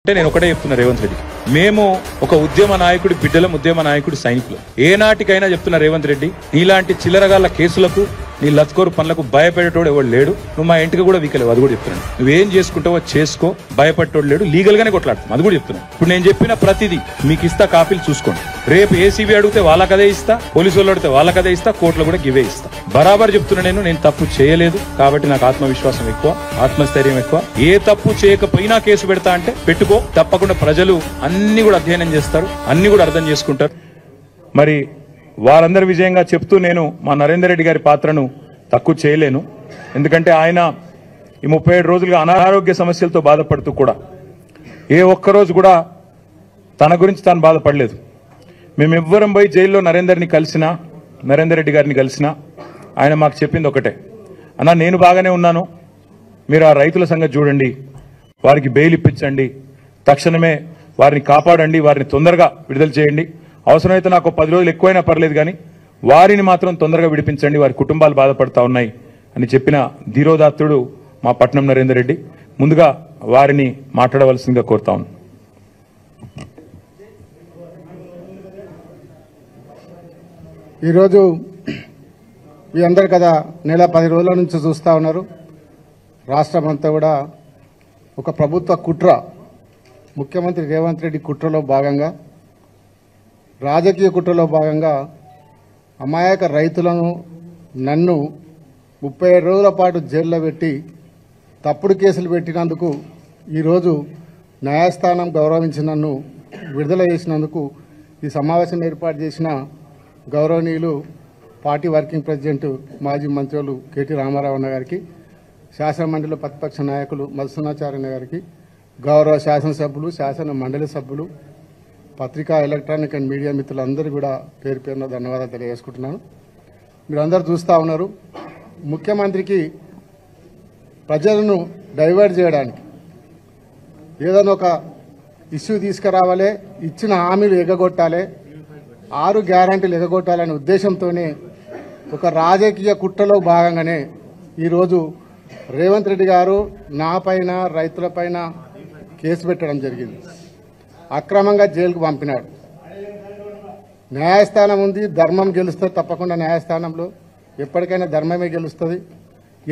అంటే నేను ఒకటే చెప్తున్నా రేవంత్ రెడ్డి, మేము ఒక ఉద్యమ నాయకుడి బిడ్డలం, ఉద్యమ నాయకుడి సైనికులు. ఏనాటికైనా చెప్తున్నా రేవంత్ రెడ్డి, నీలాంటి చిల్లరగాళ్ల కేసులకు, నీ లత్కోరు పనులకు భయపడేటోడు ఎవడు లేడు. నువ్వు మా ఇంటికి కూడా వీకలేవు, అది కూడా చెప్తున్నాను. నువ్వేం చేసుకుంటావో చేసుకో, భయపడేటోడు లేడు. లీగల్ గానే కొట్లాడుతాం, అది కూడా చెప్తున్నాను. ఇప్పుడు నేను చెప్పిన ప్రతిదీ మీకు ఇస్తా, కాపీలు చూసుకోండి. రేపు ఏసీబీ అడిగితే వాళ్ళకదే ఇస్తా, పోలీసు వాళ్ళు అడిగితే వాళ్ళకదే ఇస్తా, కోర్టులో కూడా గివే ఇస్తా. బరాబర్ చెప్తున్నా, నేను తప్పు చేయలేదు కాబట్టి నాకు ఆత్మవిశ్వాసం ఎక్కువ, ఆత్మస్థైర్యం ఎక్కువ. ఏ తప్పు చేయకపోయినా కేసు పెడతా అంటే పెట్టుకో, తప్పకుండా ప్రజలు అన్ని కూడా అధ్యయనం చేస్తారు, అన్ని కూడా అర్థం చేసుకుంటారు. మరి వారందరి విజయంగా చెప్తూ నేను మా నరేందర్ రెడ్డి గారి పాత్రను తక్కువ చేయలేను. ఎందుకంటే ఆయన ఈ 37 రోజులుగా అనారోగ్య సమస్యలతో బాధపడుతూ కూడా ఏ ఒక్కరోజు కూడా తన గురించి తాను బాధపడలేదు. మేమెవ్వరం పోయి జైల్లో నరేందర్ రెడ్డి గారిని కలిసినా ఆయన మాకు చెప్పింది ఒకటే, అన్నా నేను బాగానే ఉన్నాను, మీరు ఆ రైతుల సంగతి చూడండి, వారికి బెయిల్ ఇప్పించండి, తక్షణమే వారిని కాపాడండి, వారిని తొందరగా విడుదల చేయండి, అవసరమైతే నాకు 10 రోజులు ఎక్కువైనా పర్లేదు కానీ వారిని మాత్రం తొందరగా విడిపించండి, వారి కుటుంబాలు బాధపడతా ఉన్నాయి అని చెప్పిన ధీరోదాత్తుడు మా పట్నం నరేందర్ రెడ్డి. ముందుగా వారిని మాట్లాడవలసిందిగా కోరుతా ఉన్నాను. ఈరోజు మీ అందరు కదా నెల 10 రోజుల నుంచి చూస్తూ ఉన్నారు. రాష్ట్రం అంతా కూడా ఒక ప్రభుత్వ కుట్ర, ముఖ్యమంత్రి రేవంత్ రెడ్డి కుట్రలో భాగంగా, రాజకీయ కుట్రలో భాగంగా అమాయక రైతులను, నన్ను 37 రోజుల పాటు జైల్లో పెట్టి తప్పుడు కేసులు పెట్టినందుకు ఈరోజు న్యాయస్థానం గౌరవించి నన్ను విడుదల చేసినందుకు ఈ సమావేశం ఏర్పాటు చేసిన గౌరవనీయులు పార్టీ వర్కింగ్ ప్రెసిడెంట్ మాజీ మంత్రులు కేటీ రామారావు అన్న గారికి, శాసనమండలిలో ప్రతిపక్ష నాయకులు మధుసూనాచార్య గారికి, గౌరవ శాసనసభ్యులు, శాసన మండలి సభ్యులు, పత్రికా, ఎలక్ట్రానిక్ అండ్ మీడియా మిత్రులందరూ కూడా పేరు పేరున ధన్యవాదాలు తెలియజేసుకుంటున్నాను. మీరందరూ చూస్తూ ఉన్నారు, ముఖ్యమంత్రికి ప్రజలను డైవర్ట్ చేయడానికి ఏదైనా ఒక ఇష్యూ తీసుకురావాలి, ఇచ్చిన హామీలు ఎగగొట్టాలి, 6 గ్యారంటీలు ఎగగొట్టాలనే ఉద్దేశంతోనే ఒక రాజకీయ కుట్రలో భాగంగానే ఈరోజు రేవంత్ రెడ్డి గారు నాపైన, రైతులపైన కేసు పెట్టడం జరిగింది. అక్రమంగా జైలుకు పంపినాడు. న్యాయస్థానం ఉంది, ధర్మం గెలుస్తుంది. తప్పకుండా న్యాయస్థానంలో ఎప్పటికైనా ధర్మమే గెలుస్తుంది.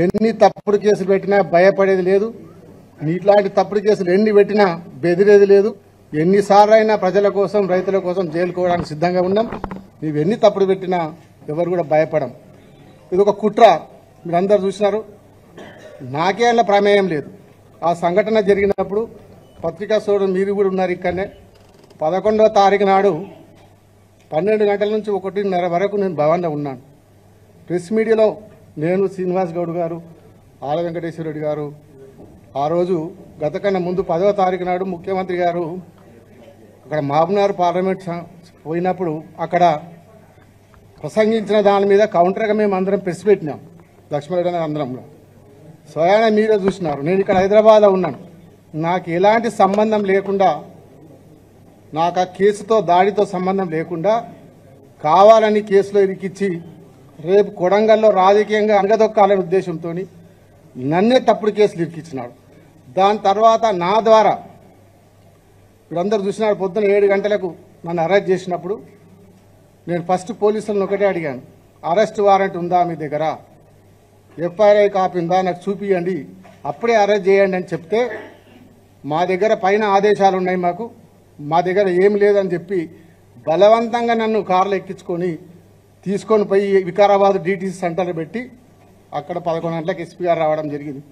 ఎన్ని తప్పుడు కేసులు పెట్టినా భయపడేది లేదు. ఇట్లాంటి తప్పుడు కేసులు ఎన్ని పెట్టినా బెదిరేది లేదు. ఎన్నిసార్లు అయినా ప్రజల కోసం, రైతుల కోసం జైలుకోవడానికి సిద్ధంగా ఉన్నాం. నీవు ఎన్ని తప్పుడు పెట్టినా ఎవరు కూడా భయపడం. ఇది ఒక కుట్ర, మీరందరూ చూసినారు. నాకే అలా ప్రమేయం లేదు. ఆ సంఘటన జరిగినప్పుడు పత్రికా సోదరులు మీరు కూడా ఉన్నారు ఇక్కడనే. 11వ తారీఖు నాడు 12 గంటల నుంచి 1:30 వరకు నేను భవన్లో ఉన్నాను. ప్రెస్ మీడియాలో నేను, శ్రీనివాస్ గౌడ్ గారు, ఆల వెంకటేశ్వర రెడ్డి గారు, ఆ రోజు గత కన్నా ముందు 10వ తారీఖు నాడు ముఖ్యమంత్రి గారు అక్కడ మహబూబ్నగర్ పార్లమెంట్ పోయినప్పుడు అక్కడ ప్రసంగించిన దాని మీద కౌంటర్గా మేము అందరం ప్రెస్ పెట్టినాం, లక్ష్మీరెడ్డి అందరంలో. స్వయాన మీరే చూసినారు. నేను ఇక్కడ హైదరాబాద్లో ఉన్నాను. నాకు ఎలాంటి సంబంధం లేకుండా, నాకు ఆ కేసుతో, దాడితో సంబంధం లేకుండా కావాలని కేసులో ఇరికిచ్చి రేపు కొడంగల్లో రాజకీయంగా అనగదొక్కాలనే ఉద్దేశంతో నన్నే తప్పుడు కేసులు ఇరికిచ్చినాడు. దాని తర్వాత నా ద్వారా వీళ్ళందరూ చూసినారు. పొద్దున 7 గంటలకు నన్ను అరెస్ట్ చేసినప్పుడు నేను ఫస్ట్ పోలీసులను ఒకటే అడిగాను, అరెస్ట్ వారెంట్ ఉందా మీ దగ్గర, ఎఫ్ఐఆర్ కాపీ ఉందా, నాకు చూపియండి, అప్పుడే అరెస్ట్ చేయండి అని చెప్తే, మా దగ్గర పైన ఆదేశాలు ఉన్నాయి, మా దగ్గర ఏం లేదని చెప్పి బలవంతంగా నన్ను కార్లో ఎక్కించుకొని తీసుకొని పోయి వికారాబాద్ డిటిసి సెంటర్లో పెట్టి అక్కడ 11 గంటలకు ఎస్పీ గారు రావడం జరిగింది.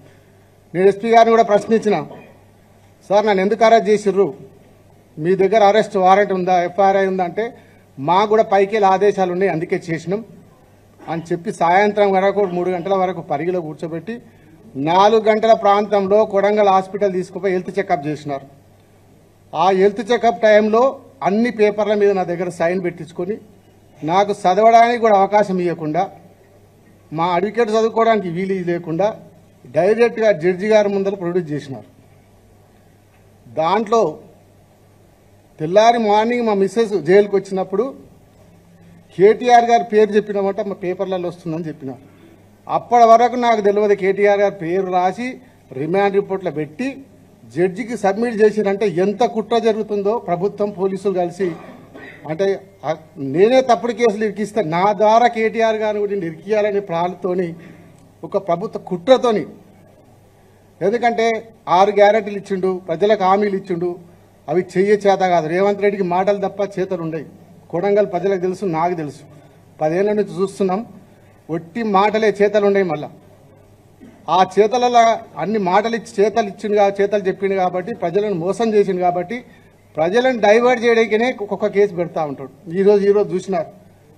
నేను ఎస్పీ గారిని కూడా ప్రశ్నించిన, సార్ నన్ను ఎందుకు అరెస్ట్ చేసిర్రు, మీ దగ్గర అరెస్ట్ వారెంట్ ఉందా, ఎఫ్ఐఆర్ ఉందా అంటే, మాకు కూడా పైకి వెళ్ళి ఆదేశాలు ఉన్నాయి అందుకే చేసినాం అని చెప్పి సాయంత్రం వరకు 3 గంటల వరకు పరిగిలో కూర్చోబెట్టి 4 గంటల ప్రాంతంలో కొడంగల్ హాస్పిటల్ తీసుకుపోయి హెల్త్ చెకప్ చేసినారు. ఆ హెల్త్ చెకప్ టైంలో అన్ని పేపర్ల మీద నా దగ్గర సైన్ పెట్టించుకొని నాకు చదవడానికి కూడా అవకాశం ఇవ్వకుండా, మా అడ్వకేట్ చదువుకోవడానికి వీలు లేకుండా డైరెక్ట్గా జడ్జి గారి ముందర ప్రొడ్యూస్ చేసినారు. దాంట్లో తెల్లారి మార్నింగ్ మా మిస్సెస్ జైలుకి వచ్చినప్పుడు కేటీఆర్ గారి పేరు చెప్పినామంటే మా పేపర్లలో వస్తుందని చెప్పినారు. అప్పటి వరకు నాకు తెలియదు కేటీఆర్ గారి పేరు రాసి రిమాండ్ రిపోర్ట్లో పెట్టి జడ్జికి సబ్మిట్ చేసిరంటే ఎంత కుట్ర జరుగుతుందో ప్రభుత్వం పోలీసులు కలిసి అంటే నేనే తప్పుడు కేసులు ఇరికిస్తే నా ద్వారా కేటీఆర్ గారిని కూడా ఇరికియాలనే ప్రాణతోని ఒక ప్రభుత్వ కుట్రతోని ఎందుకంటే 6 గ్యారెంటీలు ఇచ్చిండు ప్రజలకు హామీలు ఇచ్చిండు అవి చెయ్యే చేత కాదు రేవంత్ రెడ్డికి మాటలు తప్ప చేతలు ఉండయి కొడంగల్ ప్రజలకు తెలుసు నాకు తెలుసు 10 ఏళ్ల నుంచి చూస్తున్నాం ఒట్టి మాటలే చేతలు ఉన్నాయి మళ్ళా ఆ చేతలలో అన్ని మాటలు ఇచ్చి చేతలు చెప్పిండు కాబట్టి ప్రజలను మోసం చేసిండు కాబట్టి ప్రజలను డైవర్ట్ చేయడానికినే ఒక్కొక్క కేసు పెడతా ఉంటాడు ఈరోజు చూసినారు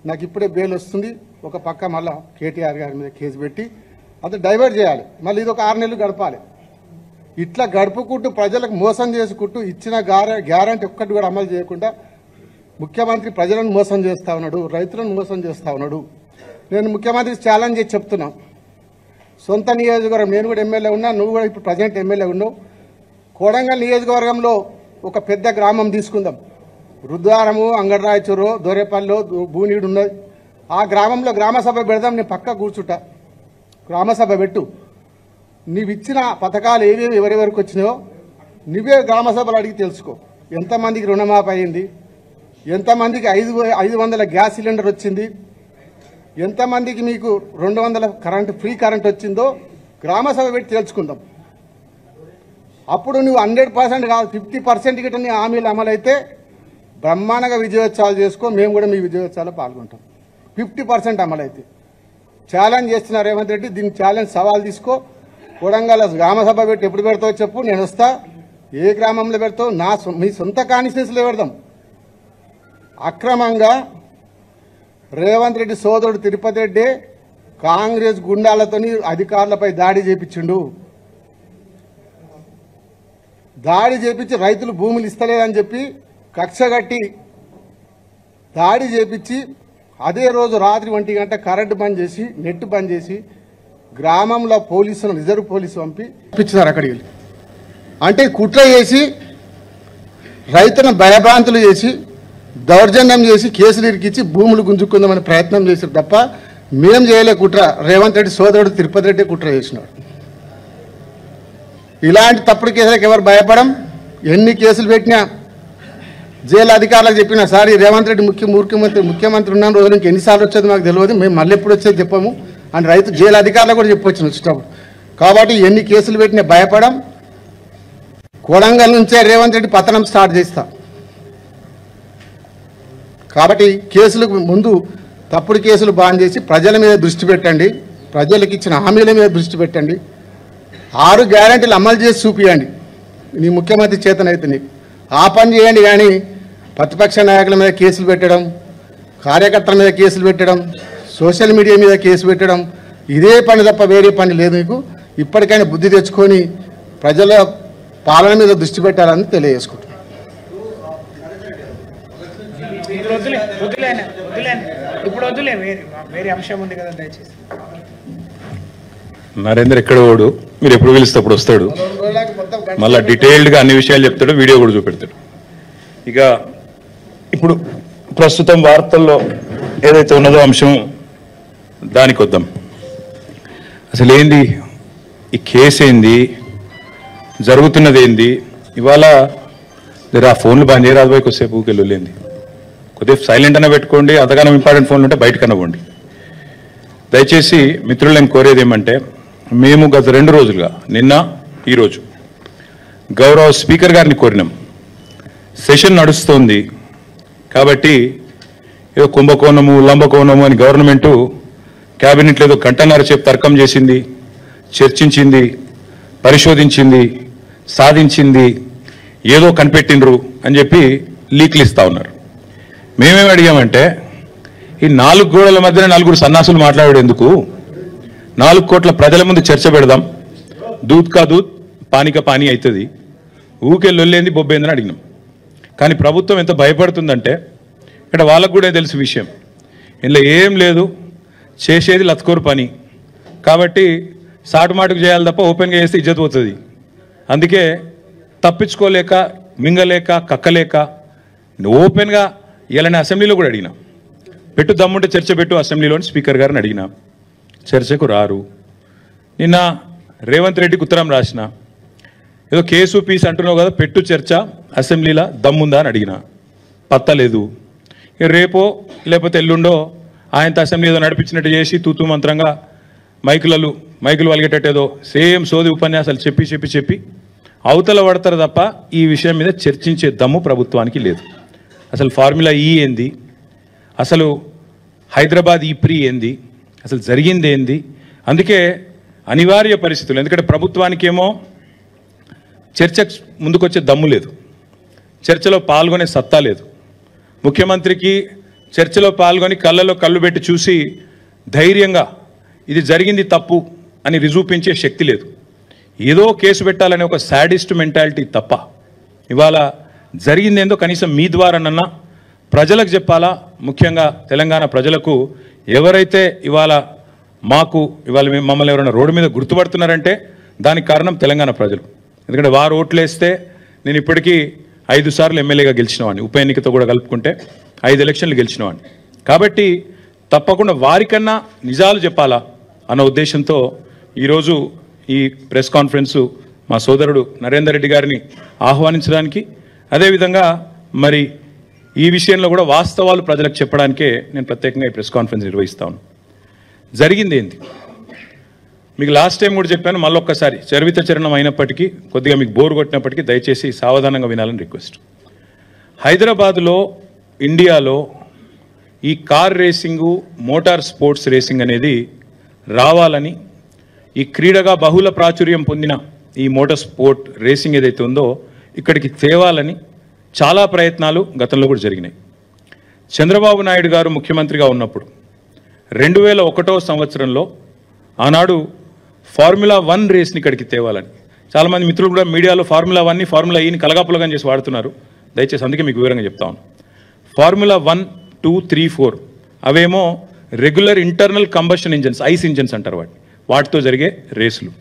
నాకు ఇప్పుడే బెయిల్ వస్తుంది ఒక పక్క మళ్ళా కేటీఆర్ గారి మీద కేసు పెట్టి అది డైవర్ట్ చేయాలి మళ్ళీ ఇది ఒక 6 నెలలు గడపాలి ఇట్లా గడుపుకుంటూ ప్రజలకు మోసం చేసుకుంటూ ఇచ్చిన గ్యారంటీ ఒక్కటి కూడా అమలు చేయకుండా ముఖ్యమంత్రి ప్రజలను మోసం చేస్తా ఉన్నాడు రైతులను మోసం చేస్తా ఉన్నాడు నేను ముఖ్యమంత్రికి ఛాలెంజ్ చేసి చెప్తున్నా సొంత నియోజకవర్గం నేను కూడా ఎమ్మెల్యే ఉన్నా నువ్వు కూడా ఇప్పుడు ప్రజెంట్ ఎమ్మెల్యే ఉన్నావు కొడంగల్ నియోజకవర్గంలో ఒక పెద్ద గ్రామం తీసుకుందాం రుద్వారము అంగడరాయచూరు దొరేపల్లిలో భూనీడు ఉన్నది ఆ గ్రామంలో గ్రామసభ పెడదాం నేను పక్క కూర్చుంటా గ్రామసభ పెట్టు నీవు ఇచ్చిన పథకాలు ఏవేవి ఎవరెవరికి వచ్చినాయో నువ్వే గ్రామసభలు అడిగి తెలుసుకో ఎంతమందికి రుణమాఫీ అయింది ఎంతమందికి 500 గ్యాస్ సిలిండర్ వచ్చింది ఎంతమందికి మీకు 200 ఫ్రీ కరెంట్ వచ్చిందో గ్రామసభ పెట్టి తెలుసుకుందాం అప్పుడు నువ్వు 100% కాదు 50% గిట్ట నీ హామీలు అమలైతే బ్రహ్మాండంగా విజయోత్సవాలు చేసుకో మేము కూడా మీ విజయోత్సవాల్లో పాల్గొంటాం 50% అమలైతే ఛాలెంజ్ చేస్తున్నారు రేవంత్ రెడ్డి దీన్ని ఛాలెంజ్ సవాల్ తీసుకో కొడంగల్ గ్రామసభ పెట్టి ఎప్పుడు పెడతావో చెప్పు నేను వస్తా ఏ గ్రామంలో పెడతావు మీ సొంత కాన్స్టిట్యూన్సీలో పెడదాం అక్రమంగా రేవంత్ రెడ్డి సోదరుడు తిరుపతి రెడ్డి కాంగ్రెస్ గుండాలతోని అధికారులపై దాడి చేపించిండు దాడి చేపించి రైతులు భూములు ఇస్తలేదని చెప్పి కక్షగట్టి దాడి చేపించి అదే రోజు రాత్రి 1 గంట కరెంటు బంద్ చేసి నెట్ బంద్ చేసి గ్రామంలో పోలీసులు రిజర్వ్ పోలీసు పంపించారు అక్కడికి వెళ్ళి అంటే కుట్ర చేసి రైతులను భయభ్రాంతులు చేసి దౌర్జన్యం చేసి కేసులు ఇరికించి భూములు గుంజుకుందామని ప్రయత్నం చేశారు తప్ప మేం చేయలే కుట్ర రేవంత్ రెడ్డి సోదరుడు తిరుపతి రెడ్డి కుట్ర చేసినాడు ఇలాంటి తప్పుడు కేసులకు ఎవరు భయపడం ఎన్ని కేసులు పెట్టినా జైలు అధికారులకు చెప్పినా సార్ రేవంత్ రెడ్డి ముఖ్యమంత్రి ఉన్న రోజు నుంచి ఎన్నిసార్లు వచ్చేది మాకు తెలియదు మేము మళ్ళీ ఎప్పుడు వచ్చేది చెప్పాము అని రైతు జైలు అధికారులకు కూడా చెప్పొచ్చు వచ్చేటప్పుడు కాబట్టి ఎన్ని కేసులు పెట్టినా భయపడం కొడంగల్ నుంచే రేవంత్ రెడ్డి పతనం స్టార్ట్ చేస్తా కాబట్టి కేసులకు ముందు తప్పుడు కేసులు బాన్ చేసి ప్రజల మీద దృష్టి పెట్టండి ప్రజలకు ఇచ్చిన హామీల మీద దృష్టి పెట్టండి 6 గ్యారెంటీలు అమలు చేసి చూపియండి నీ ముఖ్యమంత్రి చేతనైతే నీకు ఆ పని చేయండి కానీ ప్రతిపక్ష నాయకుల మీద కేసులు పెట్టడం కార్యకర్తల మీద కేసులు పెట్టడం సోషల్ మీడియా మీద కేసు పెట్టడం ఇదే పని తప్ప వేరే పని లేదు మీకు ఇప్పటికైనా బుద్ధి తెచ్చుకొని ప్రజల పాలన మీద దృష్టి పెట్టాలని తెలియజేసుకుంటున్నాను నరేంద్ర ఎక్కడ ఓడు మీరు ఎప్పుడు పిలిస్తే అప్పుడు వస్తాడు మళ్ళీ డీటెయిల్డ్గా అన్ని విషయాలు చెప్తాడు వీడియో కూడా చూపెడతాడు ఇక ఇప్పుడు ప్రస్తుతం వార్తల్లో ఏదైతే ఉన్నదో అంశం దానికి వద్దాం అసలు ఏంది ఈ కేసు ఏంది జరుగుతున్నది ఏంది ఇవాళ ఆ ఫోన్లు బంద్ చేయరాదు పోయి కొద్దిసేపు ఊకెళ్ళలేంది కొద్దిసేపు సైలెంట్ అన్న పెట్టుకోండి అంతగానో ఇంపార్టెంట్ ఫోన్లు ఉంటే బయటకన్నా పోండి దయచేసి మిత్రులు నేను కోరేది ఏమంటే మేము గత 2 రోజులుగా నిన్న ఈరోజు గౌరవ స్పీకర్ గారిని కోరినాం సెషన్ నడుస్తోంది కాబట్టి ఏదో కుంభకోణము లంబకోణము అని గవర్నమెంటు క్యాబినెట్లో ఏదో గంటన్నర సేపు తర్కం చేసింది చర్చించింది పరిశోధించింది సాధించింది ఏదో కనిపెట్టిండ్రు అని చెప్పి లీక్లు ఇస్తా ఉన్నారు మేమేమి అడిగామంటే ఈ 4 గోడల మధ్యన 4 సన్నాసులు మాట్లాడేందుకు 4 కోట్ల ప్రజల ముందు చర్చ పెడదాం దూద్ కా దూద్ పానీ కా పానీ అవుతుంది ఊకే లొల్లేంది బొబ్బేందని అడిగినాం కానీ ప్రభుత్వం ఎంత భయపడుతుందంటే ఇక్కడ వాళ్ళకు కూడా తెలుసు విషయం ఇందులో ఏం లేదు చేసేది లత్కోరు పని కాబట్టి సాటుమాటుకు చేయాలి తప్ప ఓపెన్గా చేస్తే ఇజ్జత్ పోతుంది అందుకే తప్పించుకోలేక మింగలేక కక్కలేక ఓపెన్గా ఇలానే అసెంబ్లీలో కూడా అడిగినా పెట్టు దమ్ముంటే చర్చ పెట్టు అసెంబ్లీలోని స్పీకర్ గారిని అడిగినా చర్చకు రారు నిన్న రేవంత్ రెడ్డికి ఉత్తరం రాసిన ఏదో కేసు పీస్ అంటున్నావు కదా, పెట్టు చర్చ అసెంబ్లీలో దమ్ముందా అని అడిగిన, పత్తలేదు. రేపో లేకపోతే ఎల్లుండో ఆయనతో అసెంబ్లీ ఏదో నడిపించినట్టు చేసి తూతూ మంత్రంగా మైకులు వలిగేటట్టేదో సేమ్ సోది ఉపన్యాసాలు చెప్పి అవతల పడతారు తప్ప ఈ విషయం మీద చర్చించే దమ్ము ప్రభుత్వానికి లేదు. అసలు ఫార్ములా ఈ ఏంది, అసలు హైదరాబాద్ ఈ ప్రీ ఏంది, అసలు జరిగింది ఏంది. అందుకే అనివార్య పరిస్థితులు, ఎందుకంటే ప్రభుత్వానికేమో చర్చకు ముందుకొచ్చే దమ్ము లేదు, చర్చలో పాల్గొనే సత్తా లేదు. ముఖ్యమంత్రికి చర్చలో పాల్గొని కళ్ళలో కళ్ళు పెట్టి చూసి ధైర్యంగా ఇది జరిగింది తప్పు అని రుజువుపించే శక్తి లేదు. ఏదో కేసు పెట్టాలనే ఒక సాడిస్ట్ మెంటాలిటీ తప్ప ఇవాళ జరిగిందేందో కనీసం మీ ద్వారానన్నా ప్రజలకు చెప్పాలా. ముఖ్యంగా తెలంగాణ ప్రజలకు ఎవరైతే ఇవాళ మమ్మల్ని ఎవరైనా రోడ్డు మీద గుర్తుపడుతున్నారంటే దానికి కారణం తెలంగాణ ప్రజలు. ఎందుకంటే వారు ఓట్లేస్తే నేను ఇప్పటికీ 5 సార్లు ఎమ్మెల్యేగా గెలిచినవాడిని, ఉప ఎన్నికతో కూడా కలుపుకుంటే 5 ఎలక్షన్లు గెలిచినవాడిని. కాబట్టి తప్పకుండా వారికన్నా నిజాలు చెప్పాలా అన్న ఉద్దేశంతో ఈరోజు ఈ ప్రెస్ కాన్ఫరెన్సు మా సోదరుడు నరేందర్ రెడ్డి గారిని ఆహ్వానించడానికి, అదేవిధంగా మరి ఈ విషయంలో కూడా వాస్తవాలు ప్రజలకు చెప్పడానికే నేను ప్రత్యేకంగా ఈ ప్రెస్ కాన్ఫరెన్స్ నిర్వహిస్తాను. జరిగింది ఏంటి మీకు లాస్ట్ టైం కూడా చెప్పాను, మళ్ళొక్కసారి చరిత్ర చరణం అయినప్పటికీ కొద్దిగా మీకు బోర్ కొట్టినప్పటికీ దయచేసి సావధానంగా వినాలని రిక్వెస్ట్. హైదరాబాదులో ఇండియాలో ఈ car racing, motor sports racing అనేది రావాలని, ఈ క్రీడగా బహుళ ప్రాచుర్యం పొందిన ఈ మోటార్ స్పోర్ట్ రేసింగ్ ఏదైతే ఉందో ఇక్కడికి తేవాలని చాలా ప్రయత్నాలు గతంలో కూడా జరిగినాయి. చంద్రబాబు నాయుడు గారు ముఖ్యమంత్రిగా ఉన్నప్పుడు 2001వ సంవత్సరంలో ఆనాడు ఫార్ములా 1 రేస్ని ఇక్కడికి తేవాలని చాలామంది మిత్రులు కూడా మీడియాలో ఫార్ములా 1ని ఫార్ములా ఈని కలగాపులగం చేసి వాడుతున్నారు. దయచేసి అందుకే మీకు వివరంగా చెప్తాను. ఫార్ములా 1, 2, 3, 4 అవేమో regular internal combustion engines, ice engines అంటారు వాటితో జరిగే రేసులు.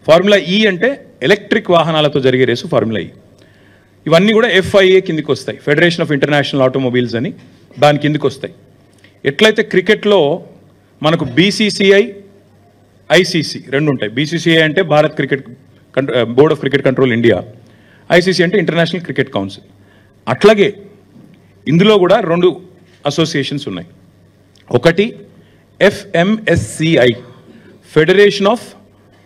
ఫార్ములా ఈ అంటే ఎలక్ట్రిక్ వాహనాలతో జరిగే రేసు ఫార్ములా ఈ. ఇవన్నీ కూడా FIA కిందికి వస్తాయి, ఫెడరేషన్ ఆఫ్ ఇంటర్నేషనల్ ఆటోమొబైల్స్ అని, దాని కిందికి వస్తాయి. ఎట్లయితే క్రికెట్లో మనకు BCCI, ICC రెండు ఉంటాయి. BCCI అంటే Bharat cricket board of cricket control India, ICC అంటే ఇంటర్నేషనల్ క్రికెట్ కౌన్సిల్. అట్లాగే ఇందులో కూడా 2 అసోసియేషన్స్ ఉన్నాయి. ఒకటి FMSCI, federation of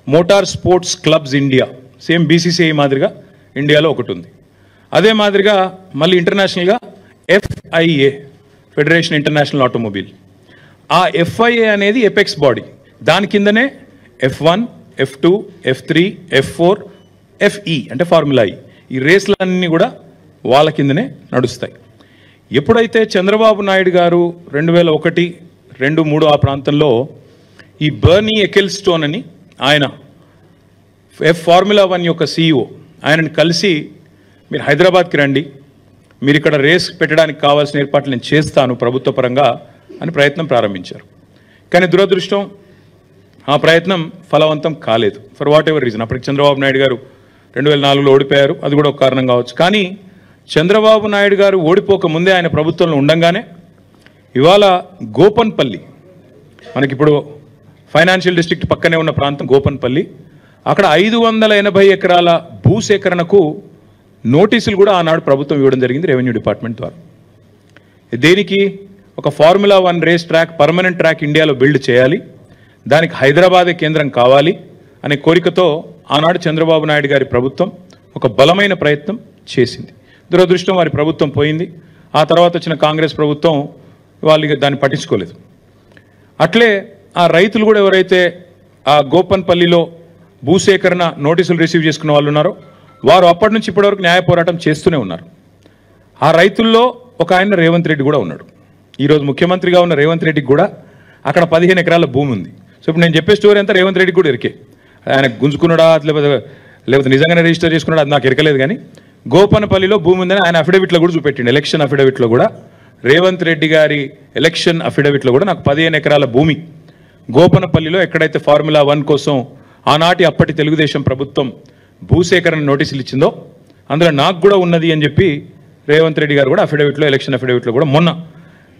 motor sports clubs India, same BCCI మాదిరిగా ఇండియాలో ఒకటి ఉంది. అదే మాదిరిగా మళ్ళీ ఇంటర్నేషనల్గా FIA, ఫెడరేషన్ ఇంటర్నేషనల్ ఆటోమొబైల్. ఆ FIA అనేది ఎపెక్స్ బాడీ, దాని కిందనే F1, F2, F3, F4, FE అంటే ఫార్ములా ఈ. ఈ రేస్లన్నీ కూడా వాళ్ళ కిందనే నడుస్తాయి. ఎప్పుడైతే చంద్రబాబు నాయుడు గారు 2001, 2, 3 ఆ ప్రాంతంలో ఈ బర్నీ ఎకెల్స్టోన్ అని ఆయన ఫార్ములా 1 యొక్క CEO ఆయనని కలిసి మీరు హైదరాబాద్కి రండి, మీరు ఇక్కడ రేస్ పెట్టడానికి కావాల్సిన ఏర్పాట్లు నేను చేస్తాను ప్రభుత్వ పరంగా అని ప్రయత్నం ప్రారంభించారు. కానీ దురదృష్టం ఆ ప్రయత్నం ఫలవంతం కాలేదు, ఫర్ వాట్ ఎవర్ రీజన్. అప్పటికి చంద్రబాబు నాయుడు గారు 2004లో ఓడిపోయారు, అది కూడా ఒక కారణం కావచ్చు. కానీ చంద్రబాబు నాయుడు గారు ఓడిపోక ముందే ఆయన ప్రభుత్వంలో ఉండంగానే ఇవాళ గోపన్పల్లి, మనకిప్పుడు ఫైనాన్షియల్ డిస్ట్రిక్ట్ పక్కనే ఉన్న ప్రాంతం గోపన్పల్లి, అక్కడ 580 ఎకరాల భూసేకరణకు నోటీసులు కూడా ఆనాడు ప్రభుత్వం ఇవ్వడం జరిగింది రెవెన్యూ డిపార్ట్మెంట్ ద్వారా. దేనికి? ఒక formula 1 race track, permanent track ఇండియాలో బిల్డ్ చేయాలి, దానికి హైదరాబాదే కేంద్రం కావాలి అనే కోరికతో ఆనాడు చంద్రబాబు నాయుడు గారి ప్రభుత్వం ఒక బలమైన ప్రయత్నం చేసింది. దురదృష్టం వారి ప్రభుత్వం పోయింది. ఆ తర్వాత వచ్చిన కాంగ్రెస్ ప్రభుత్వం వాళ్ళు దాన్ని పట్టించుకోలేదు. అట్లే ఆ రైతులు కూడా ఎవరైతే ఆ గోపన్పల్లిలో భూసేకరణ నోటీసులు రిసీవ్ చేసుకున్న వాళ్ళు ఉన్నారో వారు అప్పటి నుంచి ఇప్పటివరకు న్యాయ పోరాటం చేస్తూనే ఉన్నారు. ఆ రైతుల్లో ఒక ఆయన రేవంత్ రెడ్డి కూడా ఉన్నాడు. ఈరోజు ముఖ్యమంత్రిగా ఉన్న రేవంత్ రెడ్డికి కూడా అక్కడ 15 ఎకరాల భూమి ఉంది. సో ఇప్పుడు నేను చెప్పే స్టోరీ అంతా రేవంత్ రెడ్డికి కూడా ఎరికే. ఆయన గుంజుకున్నాడా లేకపోతే నిజంగానే రిజిస్టర్ చేసుకున్నాడా అది నాకు ఎరకలేదు. కానీ గోపనపల్లిలో భూమి ఉందని ఆయన అఫిడవిట్లో కూడా చూపెట్టిండు. ఎలక్షన్ అఫిడవిట్లో కూడా రేవంత్ రెడ్డి గారి ఎలక్షన్ అఫిడవిట్లో కూడా నాకు 15 ఎకరాల భూమి గోపనపల్లిలో ఎక్కడైతే ఫార్ములా 1 కోసం ఆనాటి అప్పటి తెలుగుదేశం ప్రభుత్వం భూసేకరణ నోటీసులు ఇచ్చిందో అందులో నాకు కూడా ఉన్నది అని చెప్పి రేవంత్ రెడ్డి గారు కూడా అఫిడవిట్లో, ఎలక్షన్ అఫిడవిట్లో కూడా మొన్న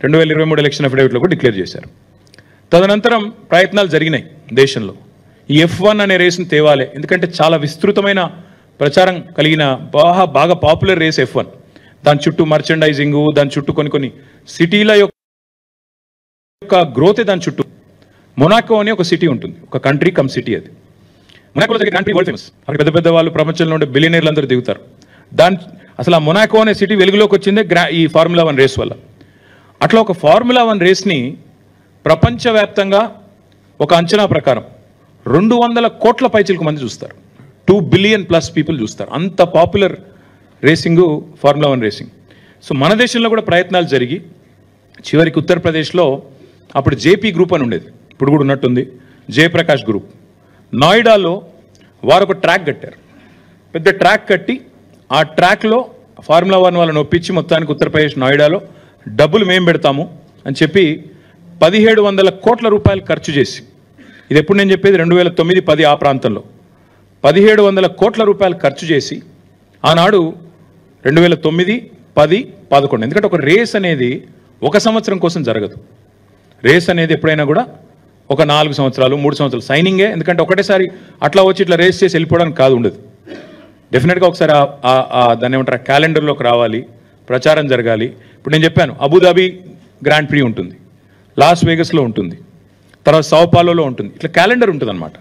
2023 ఎలక్షన్ అఫిడవిట్లో కూడా డిక్లేర్ చేశారు. తదనంతరం ప్రయత్నాలు జరిగినాయి దేశంలో. ఈ F1 అనే రేసును తేవాలి, ఎందుకంటే చాలా విస్తృతమైన ప్రచారం కలిగిన బాగా పాపులర్ రేస్ F1. దాని చుట్టూ మర్చెండైజింగ్, దాని చుట్టూ కొన్ని సిటీల యొక్క గ్రోతే దాని చుట్టూ. మొనాకో అనే ఒక సిటీ ఉంటుంది, ఒక కంట్రీ కమ్ సిటీ. అది మొనాకోలో జరిగే గ్రాండ్ ప్రీ వరల్డ్ ఫేమస్. అక్కడ పెద్ద పెద్ద వాళ్ళు ప్రపంచంలో ఉండే బిలియనీర్లు అందరూ దిగుతారు. అసలు ఆ మొనాకో అనే సిటీ వెలుగులోకి వచ్చిందే ఈ ఫార్ములా 1 రేస్ వల్ల. అట్లా ఒక ఫార్ములా 1 రేస్ని ప్రపంచవ్యాప్తంగా ఒక అంచనా ప్రకారం 200 కోట్ల పైచిలకు మంది చూస్తారు. 2 బిలియన్ ప్లస్ పీపుల్ చూస్తారు. అంత popular racing formula 1 racing. So మన దేశంలో కూడా ప్రయత్నాలు జరిగి చివరికి ఉత్తరప్రదేశ్లో అప్పుడు జేపీ గ్రూప్ అని ఉండేది, ఇప్పుడు కూడా ఉన్నట్టుంది, జయప్రకాష్ గ్రూప్. నోయిడాలో వారు ఒక ట్రాక్ కట్టారు, పెద్ద ట్రాక్ కట్టి ఆ ట్రాక్లో ఫార్ములా 1 వాళ్ళని ఒప్పించి మొత్తానికి ఉత్తరప్రదేశ్ నోయిడాలో డబ్బులు మేము పెడతాము అని చెప్పి 1700 కోట్ల రూపాయలు ఖర్చు చేసి, ఇది ఎప్పుడు నేను చెప్పేది 2009-10 ఆ ప్రాంతంలో 1700 కోట్ల రూపాయలు ఖర్చు చేసి ఆనాడు 2009, 10, 11. ఎందుకంటే ఒక రేస్ అనేది 1 సంవత్సరం కోసం జరగదు. రేస్ అనేది ఎప్పుడైనా కూడా ఒక 4 సంవత్సరాలు 3 సంవత్సరాలు సైనింగే. ఎందుకంటే ఒకటేసారి అట్లా వచ్చి ఇట్లా రేస్ చేసి వెళ్ళిపోవడానికి కాదు, ఉండదు. డెఫినెట్గా ఒకసారి దాన్ని ఏమంటారు క్యాలెండర్లోకి రావాలి, ప్రచారం జరగాలి. ఇప్పుడు నేను చెప్పాను అబుదాబి గ్రాండ్ ప్రీ ఉంటుంది, లాస్ వేగస్లో ఉంటుంది, తర్వాత సౌపాలోలో ఉంటుంది. ఇట్లా క్యాలెండర్ ఉంటుంది అనమాట.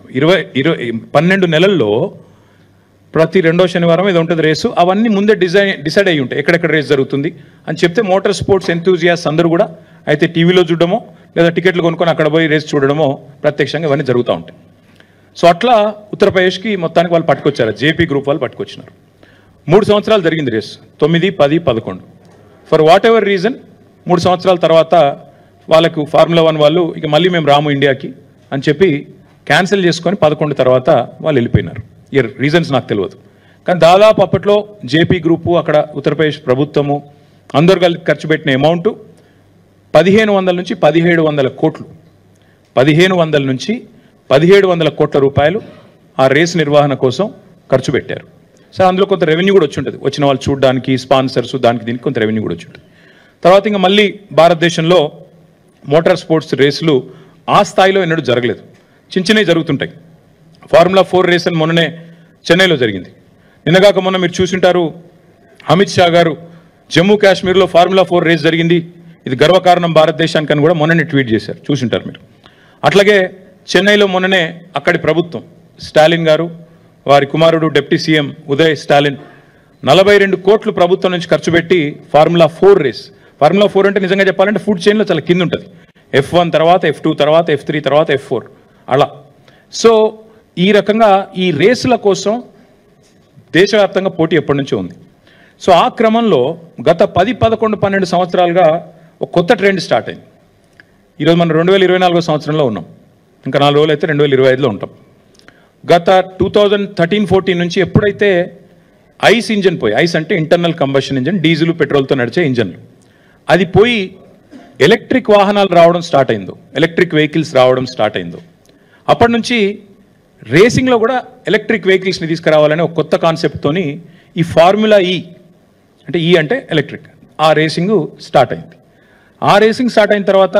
12 నెలల్లో ప్రతి 2వ శనివారం ఏదో ఉంటుంది రేసు. అవన్నీ ముందే డిసైడ్ అయ్యి ఉంటాయి ఎక్కడెక్కడ రేస్ జరుగుతుంది అని చెప్తే మోటార్ స్పోర్ట్స్ ఎంతూజియాస్ అందరూ కూడా అయితే టీవీలో చూడడమో లేదా టికెట్లు కొనుక్కొని అక్కడ పోయి రేస్ చూడడమో ప్రత్యక్షంగా ఇవన్నీ జరుగుతూ ఉంటాయి. సో అట్లా ఉత్తరప్రదేశ్కి మొత్తానికి వాళ్ళు పట్టుకొచ్చారు, జేపీ గ్రూప్ వాళ్ళు పట్టుకొచ్చినారు. 3 సంవత్సరాలు జరిగింది race, 9, 10, 11. For whatever reason 3 సంవత్సరాల తర్వాత వాళ్ళకు ఫార్ములా 1 వాళ్ళు ఇక మళ్ళీ మేము రాము ఇండియాకి అని చెప్పి క్యాన్సిల్ చేసుకొని 11 తర్వాత వాళ్ళు వెళ్ళిపోయినారు. ఈ రీజన్స్ నాకు తెలియదు, కానీ దాదాపు అప్పట్లో జేపీ గ్రూపు అక్కడ ఉత్తరప్రదేశ్ ప్రభుత్వము అందరు కలిసి ఖర్చు పెట్టిన అమౌంట్ 1500 నుంచి 1700 కోట్లు. 1500 నుంచి 1700 కోట్ల రూపాయలు ఆ రేస్ నిర్వహణ కోసం ఖర్చు పెట్టారు. సో అందులో కొంత రెవెన్యూ కూడా వచ్చి ఉంటుంది, వచ్చిన వాళ్ళు చూడడానికి, స్పాన్సర్స్, దానికి దీనికి కొంత రెవెన్యూ కూడా వచ్చి ఉంటుంది. తర్వాత ఇంకా మళ్ళీ భారతదేశంలో మోటార్ స్పోర్ట్స్ రేసులు ఆ స్థాయిలో ఎన్నడూ జరగలేదు, చిన్నవి జరుగుతుంటాయి. ఫార్ములా 4 రేస్ అని మొన్ననే చెన్నైలో జరిగింది. నిన్నగాక మొన్న మీరు చూసింటారు, అమిత్ షా గారు జమ్మూ కాశ్మీర్లో ఫార్ములా 4 రేస్ జరిగింది, ఇది గర్వకారణం భారతదేశానికి అని కూడా మొన్ననే ట్వీట్ చేశారు, చూసింటారు మీరు. అట్లాగే చెన్నైలో మొన్ననే అక్కడి ప్రభుత్వం స్టాలిన్ గారు, వారి కుమారుడు డిప్యూటీ సీఎం ఉదయ్ స్టాలిన్ 42 కోట్లు ప్రభుత్వం నుంచి ఖర్చు పెట్టి ఫార్ములా 4 రేస్. ఫార్ములా 4 అంటే నిజంగా చెప్పాలంటే ఫుడ్ చైన్లో చాలా కింద ఉంటుంది. F1 తర్వాత F2 తర్వాత F3 తర్వాత F4 అలా. సో ఈ రకంగా ఈ రేసుల కోసం దేశవ్యాప్తంగా పోటీ ఎప్పటి నుంచో ఉంది. సో ఆ క్రమంలో గత 10, 11, 12 సంవత్సరాలుగా ఒక కొత్త ట్రెండ్ స్టార్ట్ అయింది. ఈరోజు మనం 2024 సంవత్సరంలో ఉన్నాం, ఇంకా 4 రోజులు అయితే 2025లో ఉంటాం. గత 2013-14 నుంచి ఎప్పుడైతే ఐస్ ఇంజన్ పోయి, ఐస్ అంటే ఇంటర్నల్ కంబషన్ ఇంజన్, డీజిల్ పెట్రోల్తో నడిచే ఇంజన్లు, అది పోయి ఎలక్ట్రిక్ వాహనాలు రావడం స్టార్ట్ అయిందో, ఎలక్ట్రిక్ వెహికల్స్ రావడం స్టార్ట్ అయిందో, అప్పటి నుంచి రేసింగ్లో కూడా ఎలక్ట్రిక్ వెహికల్స్ని తీసుకురావాలనే ఒక కొత్త కాన్సెప్ట్తోని ఈ ఫార్ములా ఈ అంటే ఎలక్ట్రిక్, ఆ రేసింగ్ స్టార్ట్ అయింది. ఆ రేసింగ్ స్టార్ట్ అయిన తర్వాత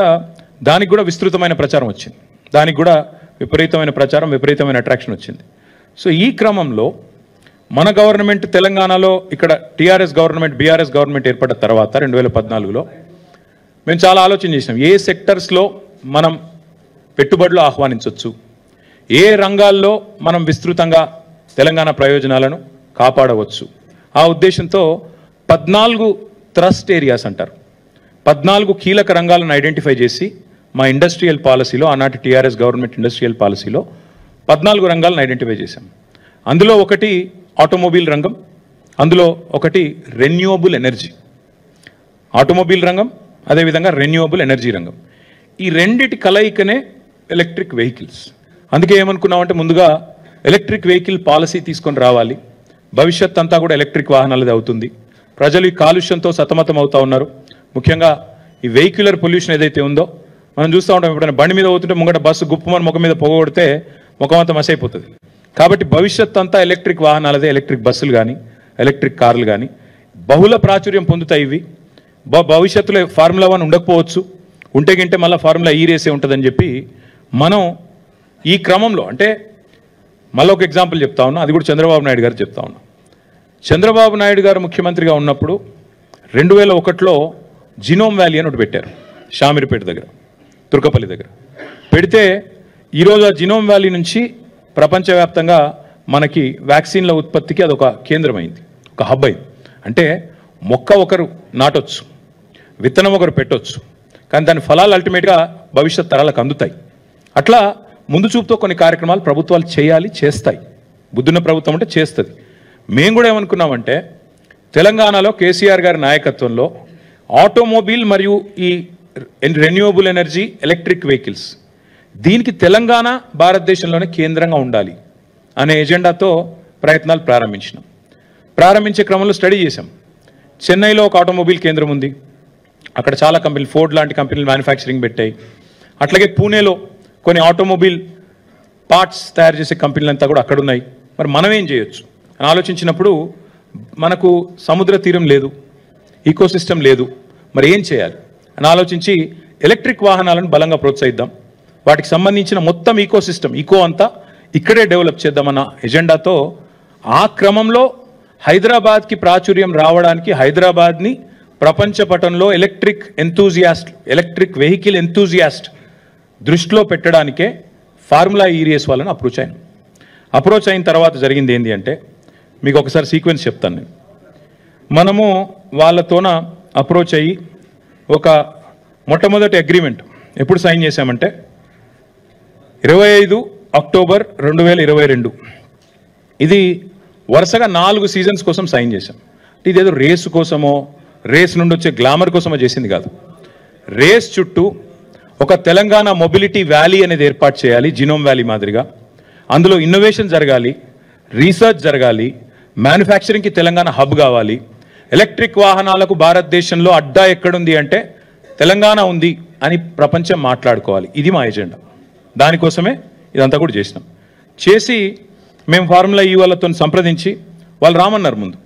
దానికి కూడా విస్తృతమైన ప్రచారం వచ్చింది, దానికి కూడా విపరీతమైన ప్రచారం, విపరీతమైన అట్రాక్షన్ వచ్చింది. సో ఈ క్రమంలో మన గవర్నమెంట్ తెలంగాణలో ఇక్కడ టీఆర్ఎస్ గవర్నమెంట్, బీఆర్ఎస్ గవర్నమెంట్ ఏర్పడిన తర్వాత 2014లో మేము చాలా ఆలోచన చేసినాం, ఏ సెక్టర్స్లో మనం పెట్టుబడులు ఆహ్వానించవచ్చు, ఏ రంగాల్లో మనం విస్తృతంగా తెలంగాణ ప్రయోజనాలను కాపాడవచ్చు. ఆ ఉద్దేశంతో 14 థ్రస్ట్ ఏరియాస్ అంటారు, 14 కీలక రంగాలను ఐడెంటిఫై చేసి మా ఇండస్ట్రియల్ పాలసీలో, ఆనాటి టీఆర్ఎస్ గవర్నమెంట్ ఇండస్ట్రియల్ పాలసీలో 14 రంగాలను ఐడెంటిఫై చేశాం. అందులో ఒకటి ఆటోమొబైల్ రంగం, అందులో ఒకటి రెన్యూవబుల్ ఎనర్జీ. ఆటోమొబైల్ రంగం, అదేవిధంగా రెన్యూవబుల్ ఎనర్జీ రంగం, ఈ రెండిటి కలయికనే ఎలక్ట్రిక్ వెహికల్స్. అందుకే ఏమనుకున్నామంటే ముందుగా ఎలక్ట్రిక్ వెహికల్ పాలసీ తీసుకొని రావాలి, భవిష్యత్ అంతా కూడా ఎలక్ట్రిక్ వాహనాలది అవుతుంది. ప్రజలు ఈ కాలుష్యంతో సతమతం అవుతూ ఉన్నారు, ముఖ్యంగా ఈ వెహిక్యులర్ పొల్యూషన్ ఏదైతే ఉందో మనం చూస్తూ ఉంటాం. ఎప్పుడైనా బండి మీద పోతుంటే ముంగట బస్సు గుప్పమని ముఖం మీద పొగొడితే ముఖం అంతా మసైపోతుంది. కాబట్టి భవిష్యత్ అంతా ఎలక్ట్రిక్ వాహనాలదే, ఎలక్ట్రిక్ బస్సులు కానీ ఎలక్ట్రిక్ కార్లు కానీ బహుళ ప్రాచుర్యం పొందుతాయి. ఇవి భవిష్యత్తులో ఫార్ములా 1 ఉండకపోవచ్చు, ఉంటే గింటే మళ్ళీ ఫార్ములా ఈ రేసే ఉంటుందని చెప్పి మనం ఈ క్రమంలో, అంటే మళ్ళీ ఒక ఎగ్జాంపుల్ చెప్తా ఉన్నా, అది కూడా చంద్రబాబు నాయుడు గారు చెప్తా ఉన్నా. చంద్రబాబు నాయుడు గారు ముఖ్యమంత్రిగా ఉన్నప్పుడు 2001లో జినోమ్ వ్యాలీ అని ఒకటి పెట్టారు షామీర్పేట దగ్గర, తుర్కపల్లి దగ్గర పెడితే ఈరోజు ఆ జినోమ్ వ్యాలీ నుంచి ప్రపంచవ్యాప్తంగా మనకి వ్యాక్సిన్ల ఉత్పత్తికి అదొక కేంద్రమైంది, ఒక హబ్ అయింది. అంటే మొక్క ఒకరు నాటొచ్చు, విత్తనం ఒకరు పెట్టొచ్చు, కానీ దాని ఫలాలు అల్టిమేట్గా భవిష్యత్ తరాలకు అందుతాయి. అట్లా ముందు చూపుతో కొన్ని కార్యక్రమాలు ప్రభుత్వాలు చేయాలి, చేస్తాయి. బుద్ధున్న ప్రభుత్వం అంటే చేస్తుంది. మేము కూడా ఏమనుకున్నామంటే తెలంగాణలో కేసీఆర్ గారి నాయకత్వంలో ఆటోమొబైల్ మరియు ఈ రెన్యూవబుల్ ఎనర్జీ ఎలక్ట్రిక్ వెహికల్స్ దీనికి తెలంగాణ భారతదేశంలోనే కేంద్రంగా ఉండాలి అనే ఎజెండాతో ప్రయత్నాలు ప్రారంభించినాం. ప్రారంభించే క్రమంలో స్టడీ చేశాం. చెన్నైలో ఒక ఆటోమొబైల్ కేంద్రం ఉంది, అక్కడ చాలా కంపెనీలు, ఫోర్డ్ లాంటి కంపెనీలు మ్యానుఫ్యాక్చరింగ్ పెట్టాయి. అట్లాగే పూణేలో కొన్ని ఆటోమొబైల్ పార్ట్స్ తయారు చేసే కంపెనీలంతా కూడా అక్కడ ఉన్నాయి. మరి మనం ఏం చేయొచ్చు అని ఆలోచించినప్పుడు మనకు సముద్ర తీరం లేదు, ఈకోసిస్టమ్ లేదు, మరి ఏం చేయాలి అని ఆలోచించి ఎలక్ట్రిక్ వాహనాలను బలంగా ప్రోత్సహిద్దాం, వాటికి సంబంధించిన మొత్తం ఈకోసిస్టమ్ అంతా ఇక్కడే డెవలప్ చేద్దామన్న ఎజెండాతో ఆ క్రమంలో హైదరాబాద్కి ప్రాచుర్యం రావడానికి హైదరాబాద్ని ప్రపంచ పటంలో ఎలక్ట్రిక్ వెహికల్ ఎంతూజియాస్ట్ దృష్టిలో పెట్టడానికే ఫార్ములా ఈ రేస్ వాళ్ళని అప్రోచ్ అయిన తర్వాత జరిగింది ఏంటి అంటే మీకు ఒకసారి సీక్వెన్స్ చెప్తాను నేను. మనము వాళ్ళతోన అప్రోచ్ అయ్యి ఒక మొట్టమొదటి అగ్రిమెంట్ ఎప్పుడు సైన్ చేశామంటే 25 అక్టోబర్ 2022. ఇది వరుసగా 4 సీజన్స్ కోసం సైన్ చేశాం. ఇదేదో రేసు కోసమో రేస్ నుండి వచ్చే గ్లామర్ కోసమో చేసింది కాదు. రేస్ చుట్టూ ఒక తెలంగాణ మొబిలిటీ వ్యాలీ అనేది ఏర్పాటు చేయాలి, జినోమ్ వ్యాలీ మాదిరిగా. అందులో ఇన్నోవేషన్ జరగాలి, రీసెర్చ్ జరగాలి, మ్యానుఫ్యాక్చరింగ్కి తెలంగాణ హబ్ కావాలి. ఎలక్ట్రిక్ వాహనాలకు భారతదేశంలో అడ్డా ఎక్కడుంది అంటే తెలంగాణ ఉంది అని ప్రపంచం మాట్లాడుకోవాలి. ఇది మా ఎజెండా. దానికోసమే ఇదంతా కూడా చేసినాం. చేసి మేము ఫార్ములా ఈ వాళ్ళతో సంప్రదించి వాళ్ళు రామన్నారు. ముందు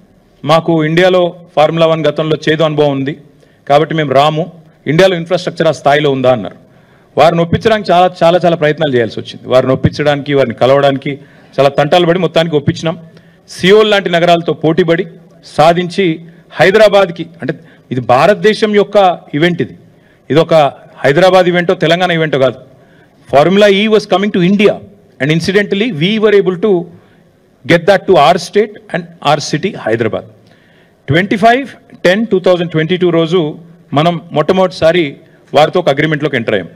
మాకు ఇండియాలో ఫార్ములా 1 గతంలో చేదు అనుభవం ఉంది కాబట్టి మేము రాము, ఇండియాలో ఇన్ఫ్రాస్ట్రక్చర్ ఆ స్థాయిలో ఉందా అన్నారు. వారిని ఒప్పించడానికి చాలా ప్రయత్నాలు చేయాల్సి వచ్చింది. వారిని ఒప్పించడానికి, వారిని కలవడానికి చాలా తంటాలు పడి మొత్తానికి ఒప్పించినాం. సియోల్ లాంటి నగరాలతో పోటీపడి సాధించి హైదరాబాద్కి, అంటే ఇది భారతదేశం యొక్క ఈవెంట్, ఇది ఒక హైదరాబాద్ ఈవెంటో తెలంగాణ ఈవెంటో కాదు. Formula E was coming to India and incidentally we were able to get that to our state and our city Hyderabad. 25/10/2022 రోజు మనం మొట్టమొదటిసారి వారితో ఒక అగ్రిమెంట్లోకి ఎంటర్ అయ్యాం.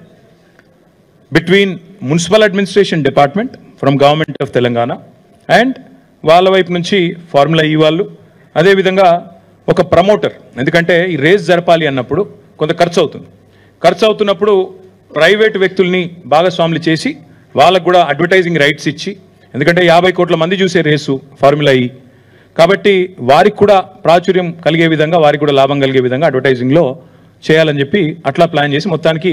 Between municipal administration department from government of Telangana and వాళ్ళ వైపు నుంచి ఫార్ములా ఈ వాళ్ళు, అదేవిధంగా ఒక ప్రమోటర్. ఎందుకంటే ఈ రేస్ జరపాలి అన్నప్పుడు కొంత ఖర్చు అవుతుంది. ఖర్చు అవుతున్నప్పుడు ప్రైవేటు వ్యక్తుల్ని భాగస్వాములు చేసి వాళ్ళకు కూడా అడ్వర్టైజింగ్ రైట్స్ ఇచ్చి, ఎందుకంటే 50 కోట్ల మంది చూసే రేసు ఫార్ములా ఈ కాబట్టి వారికి కూడా ప్రాచుర్యం కలిగే విధంగా, వారికి కూడా లాభం కలిగే విధంగా అడ్వర్టైజింగ్లో చేయాలని చెప్పి అట్లా ప్లాన్ చేసి మొత్తానికి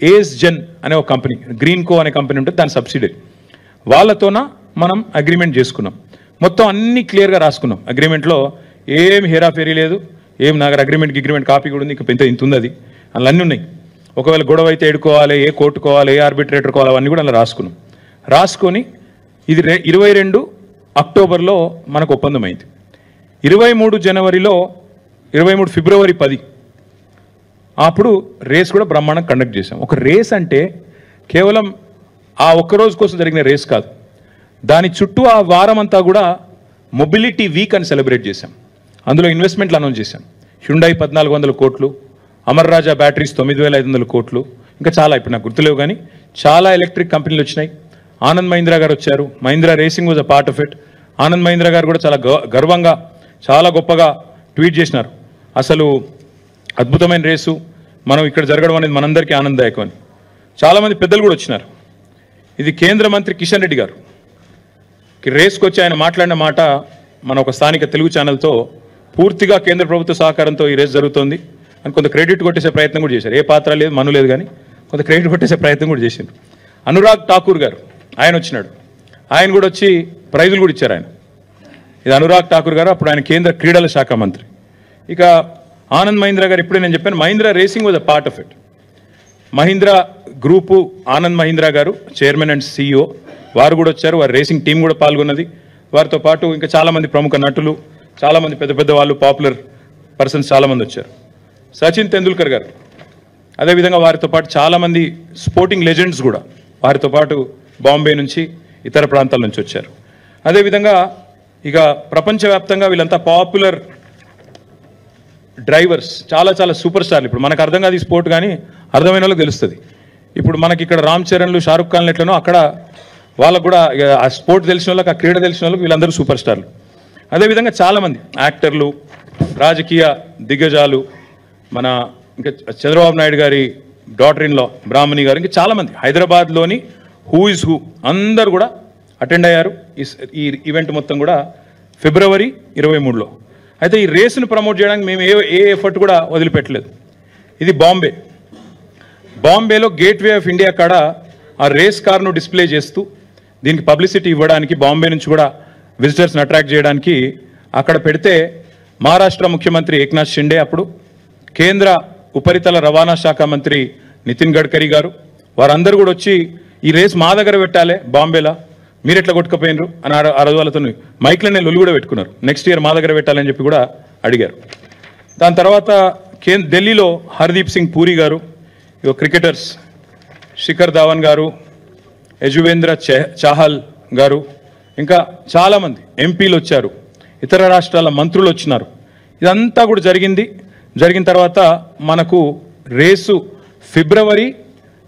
ఏఎస్ జెన్ అనే ఒక కంపెనీ, గ్రీన్ కో అనే కంపెనీ ఉంటుంది, దాని సబ్సిడరీ, వాళ్ళతోన మనం అగ్రిమెంట్ చేసుకున్నాం. మొత్తం అన్ని క్లియర్గా రాసుకున్నాం. అగ్రిమెంట్లో ఏం హేరాఫేరీ లేదు, ఏం నాకు అగ్రిమెంట్ కాపీ కూడా ఉంది, ఇంత ఉంది, అది అందులో అన్నీ ఉన్నాయి. ఒకవేళ గొడవ అయితే ఎడుకోవాలి, ఏ కోర్టుకోవాలి, ఏ ఆర్బిట్రేటర్ కోవాలి, అవన్నీ కూడా అలా రాసుకున్నాం. రాసుకొని ఇది 22 అక్టోబర్లో మనకు ఒప్పందం అయింది. 23 జనవరిలో 23 ఫిబ్రవరి 10 అప్పుడు రేస్ కూడా బ్రహ్మాండంగా కండక్ట్ చేశాం. ఒక రేస్ అంటే కేవలం ఆ ఒక్కరోజు కోసం జరిగిన రేస్ కాదు, దాని చుట్టూ ఆ వారం అంతా కూడా మొబిలిటీ వీక్ అని సెలబ్రేట్ చేశాం. అందులో ఇన్వెస్ట్మెంట్లు అనౌన్స్ చేశాం. హ్యుండై 1400 కోట్లు, అమర్ రాజా బ్యాటరీస్ 9500 కోట్లు, ఇంకా చాలా ఇప్పుడు నాకు గుర్తులేవు కానీ చాలా ఎలక్ట్రిక్ కంపెనీలు వచ్చినాయి. ఆనంద్ మహీంద్రా గారు వచ్చారు. Mahindra racing was a part of it. Anand Mahindra గారు కూడా చాలా గర్వంగా, చాలా గొప్పగా ట్వీట్ చేసినారు, అసలు అద్భుతమైన రేసు మనం ఇక్కడ జరగడం అనేది మనందరికీ ఆనందదాయకం అని. చాలామంది పెద్దలు కూడా వచ్చినారు. ఇది కేంద్ర మంత్రి కిషన్ రెడ్డి గారు రేస్కి వచ్చి ఆయన మాట్లాడిన మాట మన ఒక స్థానిక తెలుగు ఛానల్తో పూర్తిగా కేంద్ర ప్రభుత్వ సహకారంతో ఈ రేస్ జరుగుతోంది అని కొంత క్రెడిట్ కొట్టేసే ప్రయత్నం కూడా చేశారు. ఏ పాత్ర లేదు, మను లేదు, కానీ కొంత క్రెడిట్ కొట్టేసే ప్రయత్నం కూడా చేశారు. అనురాగ్ ఠాకూర్ గారు ఆయన వచ్చినాడు. ఆయన కూడా వచ్చి ప్రైజులు కూడా ఇచ్చారు. ఆయన ఇది అనురాగ్ ఠాకూర్ గారు, అప్పుడు ఆయన కేంద్ర క్రీడల శాఖ మంత్రి. ఇక ఆనంద్ మహీంద్రా గారు, ఇప్పుడే నేను చెప్పాను, Mahindra racing was a part of it. Mahindra group Anand Mahindra గారు చైర్మన్ అండ్ CEO, వారు కూడా వచ్చారు. వారి రేసింగ్ టీం కూడా పాల్గొన్నది. వారితో పాటు ఇంకా చాలామంది ప్రముఖ నటులు, చాలామంది పెద్ద పెద్ద వాళ్ళు, పాపులర్ పర్సన్స్ చాలామంది వచ్చారు. సచిన్ తెందుల్కర్ గారు, అదేవిధంగా వారితో పాటు చాలామంది స్పోర్టింగ్ లెజెండ్స్ కూడా వారితో పాటు బాంబే నుంచి ఇతర ప్రాంతాల నుంచి వచ్చారు. అదేవిధంగా ఇక ప్రపంచవ్యాప్తంగా వీళ్ళంతా పాపులర్ డ్రైవర్స్, చాలా చాలా సూపర్ స్టార్లు. ఇప్పుడు మనకు అర్థం కాదు ఈ స్పోర్ట్, కానీ అర్థమైన వాళ్ళకి తెలుస్తుంది. ఇప్పుడు మనకి ఇక్కడ రామ్ చరణ్లు, షారుఖ్ ఖాన్లు ఎట్లనో అక్కడ వాళ్ళకు కూడా ఆ స్పోర్ట్ తెలిసిన వాళ్ళకి, ఆ క్రీడ తెలిసిన వాళ్ళకి వీళ్ళందరూ సూపర్ స్టార్లు. అదేవిధంగా చాలామంది యాక్టర్లు, రాజకీయ దిగ్గజాలు, మన ఇంకా చంద్రబాబు నాయుడు గారి డాటర్ ఇన్ లా బ్రాహ్మణి గారు, ఇంకా చాలామంది హైదరాబాద్లోని హూ ఇస్ హూ అందరూ కూడా అటెండ్ అయ్యారు ఈ ఈవెంట్ మొత్తం కూడా ఫిబ్రవరి 23లో. అయితే ఈ రేసును ప్రమోట్ చేయడానికి మేము ఏ ఎఫర్ట్ కూడా వదిలిపెట్టలేదు. ఇది బాంబేలో గేట్వే ఆఫ్ ఇండియా కాడ ఆ రేస్ కార్ను డిస్ప్లే చేస్తూ దీనికి పబ్లిసిటీ ఇవ్వడానికి, బాంబే నుంచి కూడా విజిటర్స్ని అట్రాక్ట్ చేయడానికి అక్కడ పెడితే మహారాష్ట్ర ముఖ్యమంత్రి ఏక్నాథ్ షిండే, అప్పుడు కేంద్ర ఉపరితల రవాణా శాఖ మంత్రి నితిన్ గడ్కరీ గారు, వారందరూ కూడా వచ్చి ఈ రేస్ మా దగ్గర పెట్టాలి బాంబేలా, మీరు ఎట్లా కొట్టుకుపోయినరు అని ఆ రోజు వాళ్ళతో మైక్లనే లొల్లి కూడా పెట్టుకున్నారు. నెక్స్ట్ ఇయర్ మా దగ్గర పెట్టాలని చెప్పి కూడా అడిగారు. దాని తర్వాత ఢిల్లీలో హర్దీప్ సింగ్ పూరి గారు, క్రికెటర్స్ శిఖర్ ధావన్ గారు, యజువేంద్ర చాహల్ గారు, ఇంకా చాలామంది ఎంపీలు వచ్చారు, ఇతర రాష్ట్రాల మంత్రులు వచ్చినారు. ఇదంతా కూడా జరిగిన తర్వాత మనకు రేసు ఫిబ్రవరి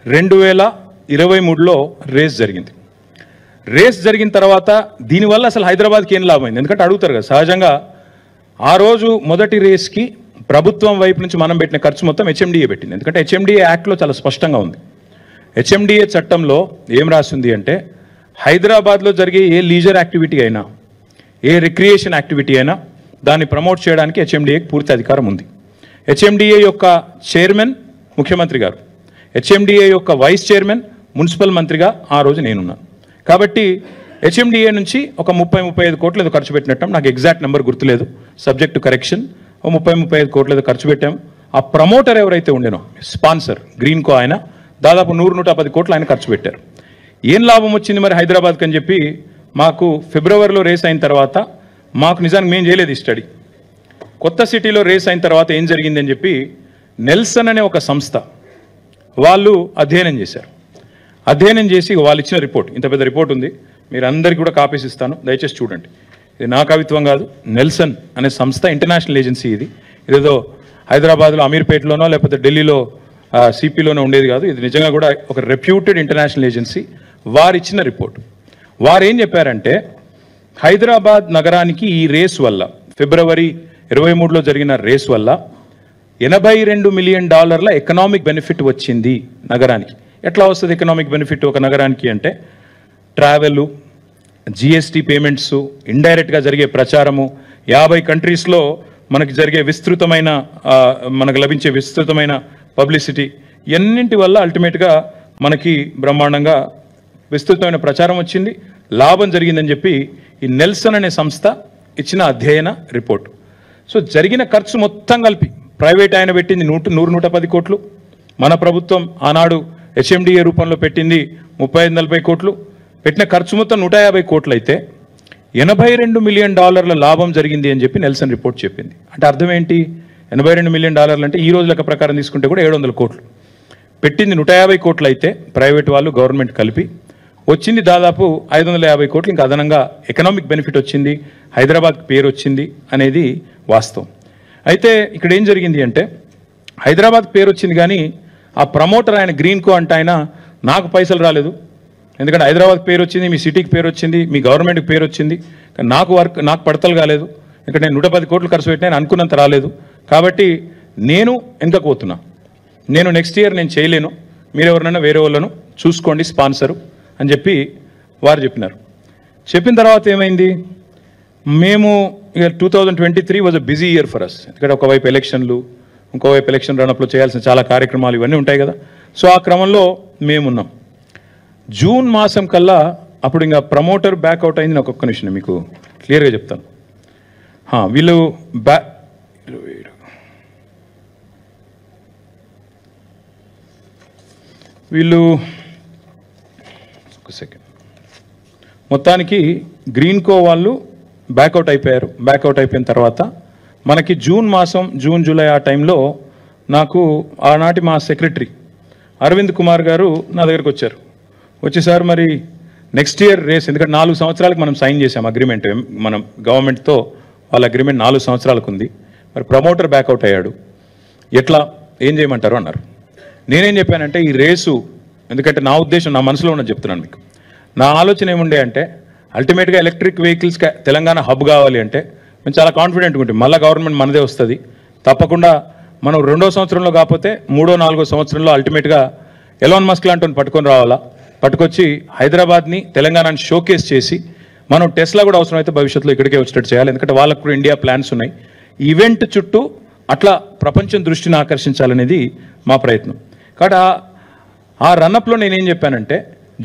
2023లో రేస్ జరిగింది. రేస్ జరిగిన తర్వాత దీనివల్ల అసలు హైదరాబాద్కి ఏం లాభమైంది? ఎందుకంటే అడుగుతారు కదా సహజంగా. ఆ రోజు మొదటి రేస్కి ప్రభుత్వం వైపు నుంచి మనం పెట్టిన ఖర్చు మొత్తం హెచ్ఎండిఏ పెట్టింది. ఎందుకంటే హెచ్ఎండిఏ యాక్ట్లో చాలా స్పష్టంగా ఉంది. హెచ్ఎండిఏ చట్టంలో ఏం రాసింది అంటే, హైదరాబాద్లో జరిగే ఏ లీజర్ యాక్టివిటీ అయినా, ఏ రిక్రియేషన్ యాక్టివిటీ అయినా దాన్ని ప్రమోట్ చేయడానికి హెచ్ఎండిఏకి పూర్తి అధికారం ఉంది. హెచ్ఎండిఏ యొక్క చైర్మన్ ముఖ్యమంత్రి గారు, హెచ్ఎండిఏ యొక్క వైస్ చైర్మన్ మున్సిపల్ మంత్రిగా ఆ రోజు నేనున్నాను. కాబట్టి హెచ్ఎండిఏ నుంచి ఒక 30-35 కోట్లు ఏదో ఖర్చు పెట్టినట్టు, నాకు ఎగ్జాక్ట్ నెంబర్ గుర్తులేదు, సబ్జెక్ట్ టు కరెక్షన్. 30-35 కోట్లు ఏదో ఖర్చు పెట్టాము. ఆ ప్రమోటర్ ఎవరైతే ఉండేనో, స్పాన్సర్ గ్రీన్కో, ఆయన దాదాపు 100-110 కోట్లు ఆయన ఖర్చు పెట్టారు. ఏం లాభం వచ్చింది మరి హైదరాబాద్కి అని చెప్పి మాకు ఫిబ్రవరిలో రేస్ అయిన తర్వాత, మాకు నిజానికి మేము చేయలేదు ఈ స్టడీ, కొత్త సిటీలో రేస్ అయిన తర్వాత ఏం జరిగిందని చెప్పి నెల్సన్ అనే ఒక సంస్థ వాళ్ళు అధ్యయనం చేశారు. అధ్యయనం చేసి వాళ్ళు ఇచ్చిన రిపోర్ట్, ఇంత పెద్ద రిపోర్ట్ ఉంది, మీరు అందరికీ కూడా కాపీస్ ఇస్తాను, దయచేసి చూడండి. ఇది నా కవిత్వం కాదు, నెల్సన్ అనే సంస్థ ఇంటర్నేషనల్ ఏజెన్సీ ఇది. ఇదేదో హైదరాబాద్లో అమీర్పేటలోనో లేకపోతే ఢిల్లీలో సిపిలోనో ఉండేది కాదు. ఇది నిజంగా కూడా ఒక రెప్యూటెడ్ ఇంటర్నేషనల్ ఏజెన్సీ. వారు ఇచ్చిన రిపోర్ట్, వారు ఏం చెప్పారంటే, హైదరాబాద్ నగరానికి ఈ రేస్ వల్ల, ఫిబ్రవరి 23లో జరిగిన రేస్ వల్ల $82 మిలియన్ ఎకనామిక్ బెనిఫిట్ వచ్చింది నగరానికి. ఎట్లా వస్తుంది ఎకనామిక్ బెనిఫిట్ ఒక నగరానికి అంటే, ట్రావెల్, జిఎస్టీ పేమెంట్స్, ఇండైరెక్ట్గా జరిగే ప్రచారము, 50 కంట్రీస్లో మనకి జరిగే మనకు లభించే విస్తృతమైన పబ్లిసిటీ, ఎన్నింటి వల్ల అల్టిమేట్గా మనకి బ్రహ్మాండంగా విస్తృతమైన ప్రచారం వచ్చింది, లాభం జరిగిందని చెప్పి ఈ నెల్సన్ అనే సంస్థ ఇచ్చిన అధ్యయన రిపోర్ట్. సో జరిగిన ఖర్చు మొత్తం కలిపి ప్రైవేట్ ఆయన పెట్టింది 100-110 కోట్లు, మన ప్రభుత్వం ఆనాడు హెచ్ఎండిఏ రూపంలో పెట్టింది 35-40 కోట్లు, పెట్టిన ఖర్చు మొత్తం 150 కోట్లు అయితే $82 మిలియన్ లాభం జరిగింది అని చెప్పి నెల్సన్ రిపోర్ట్ చెప్పింది. అంటే అర్థం ఏంటి? $82 మిలియన్ అంటే ఈ రోజు లెక్క ప్రకారం తీసుకుంటే కూడా 700 కోట్లు. పెట్టింది 150 కోట్లు అయితే ప్రైవేట్ వాళ్ళు, గవర్నమెంట్ కలిపి వచ్చింది దాదాపు 550 కోట్లు. ఇంకా అదనంగా ఎకనామిక్ బెనిఫిట్ వచ్చింది, హైదరాబాద్కి పేరు వచ్చింది అనేది వాస్తవం. అయితే ఇక్కడ ఏం జరిగింది అంటే, హైదరాబాద్ పేరు వచ్చింది కానీ ఆ ప్రమోటర్ ఆయన గ్రీన్కో అంటే ఆయన, నాకు పైసలు రాలేదు, ఎందుకంటే హైదరాబాద్ పేరు వచ్చింది, మీ సిటీకి పేరు వచ్చింది, మీ గవర్నమెంట్కి పేరు వచ్చింది, కానీ నాకు పడతలు కాలేదు, ఇక్కడ నేను 110 కోట్లు ఖర్చు పెట్టినా అనుకున్నంత రాలేదు, కాబట్టి నేను వెనకకు పోతున్నా, నేను నెక్స్ట్ ఇయర్ నేను చేయలేను, మీరు ఎవరినైనా వేరే వాళ్ళను చూసుకోండి స్పాన్సరు అని చెప్పి వారు చెప్పినారు. చెప్పిన తర్వాత ఏమైంది, మేము ఇక 2023 was a busy year for us. ఎందుకంటే ఒకవైపు ఎలక్షన్లు, ఇంకోవైపు ఎలక్షన్ రన్అప్లో చేయాల్సిన చాలా కార్యక్రమాలు ఇవన్నీ ఉంటాయి కదా. సో ఆ క్రమంలో మేమున్నాం. జూన్ మాసం కల్లా అప్పుడు ఇంకా ప్రమోటర్ బ్యాక్అవుట్ అయింది. నాకు ఒక్క నిమిషం మీకు క్లియర్గా చెప్తాను. వీళ్ళు ఒక సెకండ్, మొత్తానికి గ్రీన్కో వాళ్ళు బ్యాకౌట్ అయిపోయారు. బ్యాకౌట్ అయిపోయిన తర్వాత మనకి జూన్ మాసం, జూన్ జూలై ఆ టైంలో నాకు ఆనాటి మా సెక్రటరీ అరవింద్ కుమార్ గారు నా దగ్గరికి వచ్చారు. వచ్చి సార్ మరి నెక్స్ట్ ఇయర్ రేస్, ఎందుకంటే 4 సంవత్సరాలకు మనం సైన్ చేసాం అగ్రిమెంట్, మనం గవర్నమెంట్తో వాళ్ళ అగ్రిమెంట్ 4 సంవత్సరాలకు ఉంది. మరి ప్రమోటర్ బ్యాకౌట్ అయ్యాడు, ఎట్లా ఏం చేయమంటారు అన్నారు. నేనేం చెప్పానంటే ఈ రేసు, ఎందుకంటే నా ఉద్దేశం, నా మనసులో ఉన్నది చెప్తున్నాను మీకు. నా ఆలోచన ఏముండే అంటే అల్టిమేట్గా ఎలక్ట్రిక్ వెహికల్స్ తెలంగాణ హబ్ కావాలి అంటే మేము చాలా కాన్ఫిడెంట్గా ఉంటాం, మళ్ళీ గవర్నమెంట్ మనదే వస్తుంది తప్పకుండా. మనం 2వ సంవత్సరంలో కాకపోతే 3వ 4వ సంవత్సరంలో అల్టిమేట్గా ఎలాన్ మస్క్ లాంటి పట్టుకొని రావాలా, పట్టుకొచ్చి హైదరాబాద్ని తెలంగాణని షోకేస్ చేసి మనం టెస్లా కూడా అవసరమైతే భవిష్యత్తులో ఇక్కడికే వచ్చేటట్టు చేయాలి. ఎందుకంటే వాళ్ళకు కూడా ఇండియా ప్లాన్స్ ఉన్నాయి. ఈవెంట్ చుట్టూ అట్లా ప్రపంచం దృష్టిని ఆకర్షించాలనేది మా ప్రయత్నం. కాబట్టి ఆ రన్అప్లో నేనేం చెప్పానంటే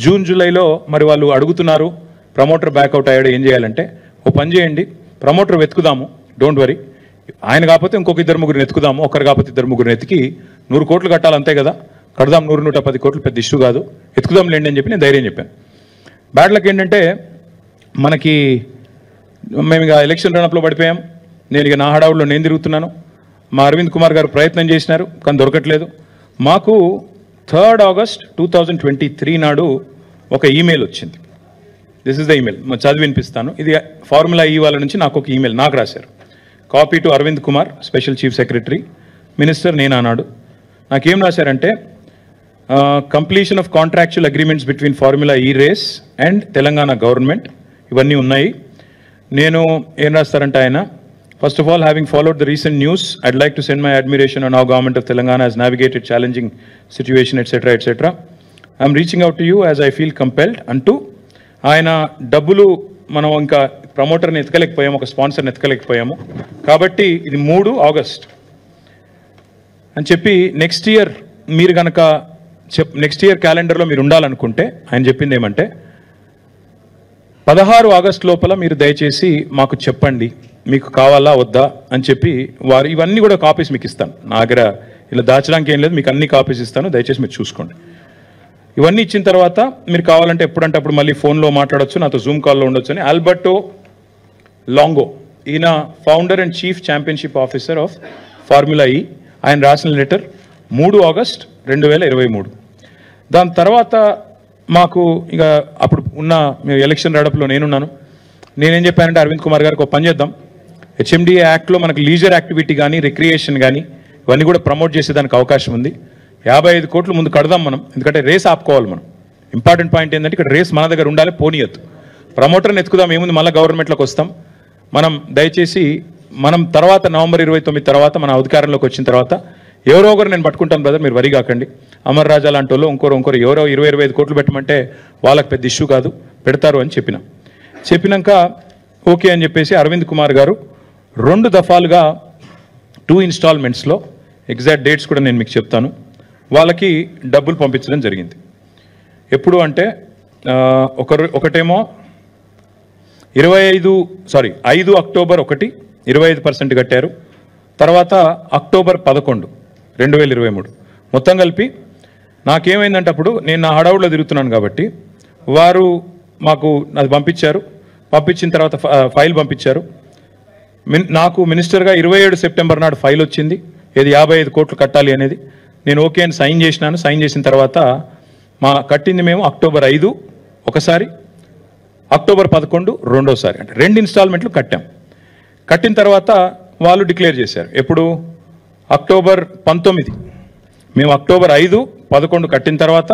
జూన్ జూలైలో మరి వాళ్ళు అడుగుతున్నారు ప్రమోటర్ బ్యాకౌట్ అయ్యాడు ఏం చేయాలంటే, ఓ పని చేయండి, ప్రమోటర్ వెతుకుదాము, డోంట్ వరీ, ఆయన కాకపోతే ఇంకొక 2-3 ఎత్తుకుదాము, ఒకరు కాకపోతే 2-3 ఎత్తికి 100 కోట్లు కట్టాలి అంతే కదా, కడదాం, 100-110 కోట్లు పెద్ద ఇష్యూ కాదు, ఎత్తుకుదాం లేండి అని చెప్పి నేను ధైర్యం చెప్పాను. బ్యాడ్ లక్ ఏంటంటే మనకి మేము ఇక ఎలక్షన్ రన్అప్లో పడిపోయాం. నేను ఇక నా హడావుల్లో నేను తిరుగుతున్నాను. మా అరవింద్ కుమార్ గారు ప్రయత్నం చేసినారు కానీ దొరకట్లేదు. మాకు 3rd ఆగస్ట్ 2023 నాడు ఒక ఈమెయిల్ వచ్చింది. దిస్ ఇస్ ద ఈమెయిల్, చదివి వినిపిస్తాను. ఇది ఫార్ములా ఈ వాళ్ళ నుంచి నాకు ఒక ఈమెయిల్ నాకు రాశారు. Copy to Arvind Kumar, special chief secretary, minister నేను అన్నాడు. నాకేం రాశారంటే completion of contractual agreements between formula E race and Telangana government, ఇవన్నీ ఉన్నాయి. నేను ఏం రాస్తారంటే ఆయన, first of all, having followed the recent news, I'd like to send my admiration on how government of Telangana has navigated challenging situation, etc., etc. I'm reaching out to you as I feel compelled అంటూ ఆయన డబ్బులు మనం ఇంకా ప్రమోటర్ని ఎత్తుకలేకపోయాము, ఒక స్పాన్సర్ని ఎత్తుకలేకపోయాము, కాబట్టి ఇది 3 August అని చెప్పి నెక్స్ట్ ఇయర్ మీరు కనుక నెక్స్ట్ ఇయర్ క్యాలెండర్లో మీరు ఉండాలనుకుంటే ఆయన చెప్పింది ఏమంటే 16 ఆగస్ట్ లోపల మీరు దయచేసి మాకు చెప్పండి మీకు కావాలా వద్దా అని చెప్పి వారు ఇవన్నీ కూడా కాపీస్ మీకు ఇస్తాను. నా దగ్గర ఇలా దాచడానికి ఏం లేదు, మీకు అన్ని కాపీస్ ఇస్తాను, దయచేసి మీరు చూసుకోండి. ఇవన్నీ ఇచ్చిన తర్వాత మీరు కావాలంటే ఎప్పుడంటే అప్పుడు మళ్ళీ ఫోన్లో మాట్లాడొచ్చు, నాతో జూమ్ కాల్లో ఉండొచ్చు అని. ఆల్బర్టో లాంగో, ఈయన founder and chief championship officer of Formula ఈ, ఆయన రాసిన లెటర్ 3 ఆగస్ట్ 2023. దాని తర్వాత మాకు ఇక అప్పుడు ఉన్న ఎలక్షన్ రడప్లో నేనున్నాను. నేనేం చెప్పానంటే అరవింద్ కుమార్ గారికి ఒక పని చేద్దాం, హెచ్ఎండిఏ యాక్ట్లో మనకు లీజర్ యాక్టివిటీ కానీ రిక్రియేషన్ కానీ ఇవన్నీ కూడా ప్రమోట్ చేసేదానికి అవకాశం ఉంది. 55 కోట్లు ముందు కడదాం మనం, ఎందుకంటే రేస్ ఆపుకోవాలి మనం. ఇంపార్టెంట్ పాయింట్ ఏంటంటే ఇక్కడ రేస్ మన దగ్గర ఉండాలి, పోనీయద్దు. ప్రమోటర్ని ఎత్తుకుదాం, ఏముంది మళ్ళీ గవర్నమెంట్లోకి వస్తాం మనం. దయచేసి మనం తర్వాత నవంబర్ 29 తర్వాత మన అధికారంలోకి వచ్చిన తర్వాత ఎవరో ఒకరు నేను పట్టుకుంటాను బ్రదర్, మీరు వరి కాకండి. అమర్ రాజా లాంటి వాళ్ళు ఇంకోరు ఎవరో 20-25 కోట్లు పెట్టమంటే వాళ్ళకి పెద్ద ఇష్యూ కాదు, పెడతారు అని చెప్పినాక ఓకే అని చెప్పేసి అరవింద్ కుమార్ గారు 2 దఫాలుగా 2 ఇన్స్టాల్మెంట్స్లో, ఎగ్జాక్ట్ డేట్స్ కూడా నేను మీకు చెప్తాను, వాళ్ళకి డబ్బులు పంపించడం జరిగింది. ఎప్పుడు అంటే ఒకటేమో 5 అక్టోబర్ 1 25% కట్టారు. తర్వాత అక్టోబర్ 11, 2023. మొత్తం కలిపి నాకేమైందంటే అప్పుడు నేను నా హడావుడిలో తిరుగుతున్నాను కాబట్టి వారు మాకు అది పంపించిన తర్వాత ఫైల్ పంపించారు. నాకు మినిస్టర్గా 27 సెప్టెంబర్ నాడు ఫైల్ వచ్చింది, ఏది 55 కోట్లు కట్టాలి అనేది. నేను ఓకే అని సైన్ చేసినాను. సైన్ చేసిన తర్వాత కట్టింది మేము అక్టోబర్ 5 ఒకసారి, అక్టోబర్ 11 రెండోసారి, అంటే 2 ఇన్స్టాల్మెంట్లు కట్టాం. కట్టిన తర్వాత వాళ్ళు డిక్లేర్ చేశారు ఎప్పుడు, అక్టోబర్ 19. మేము అక్టోబర్ 5, 11 కట్టిన తర్వాత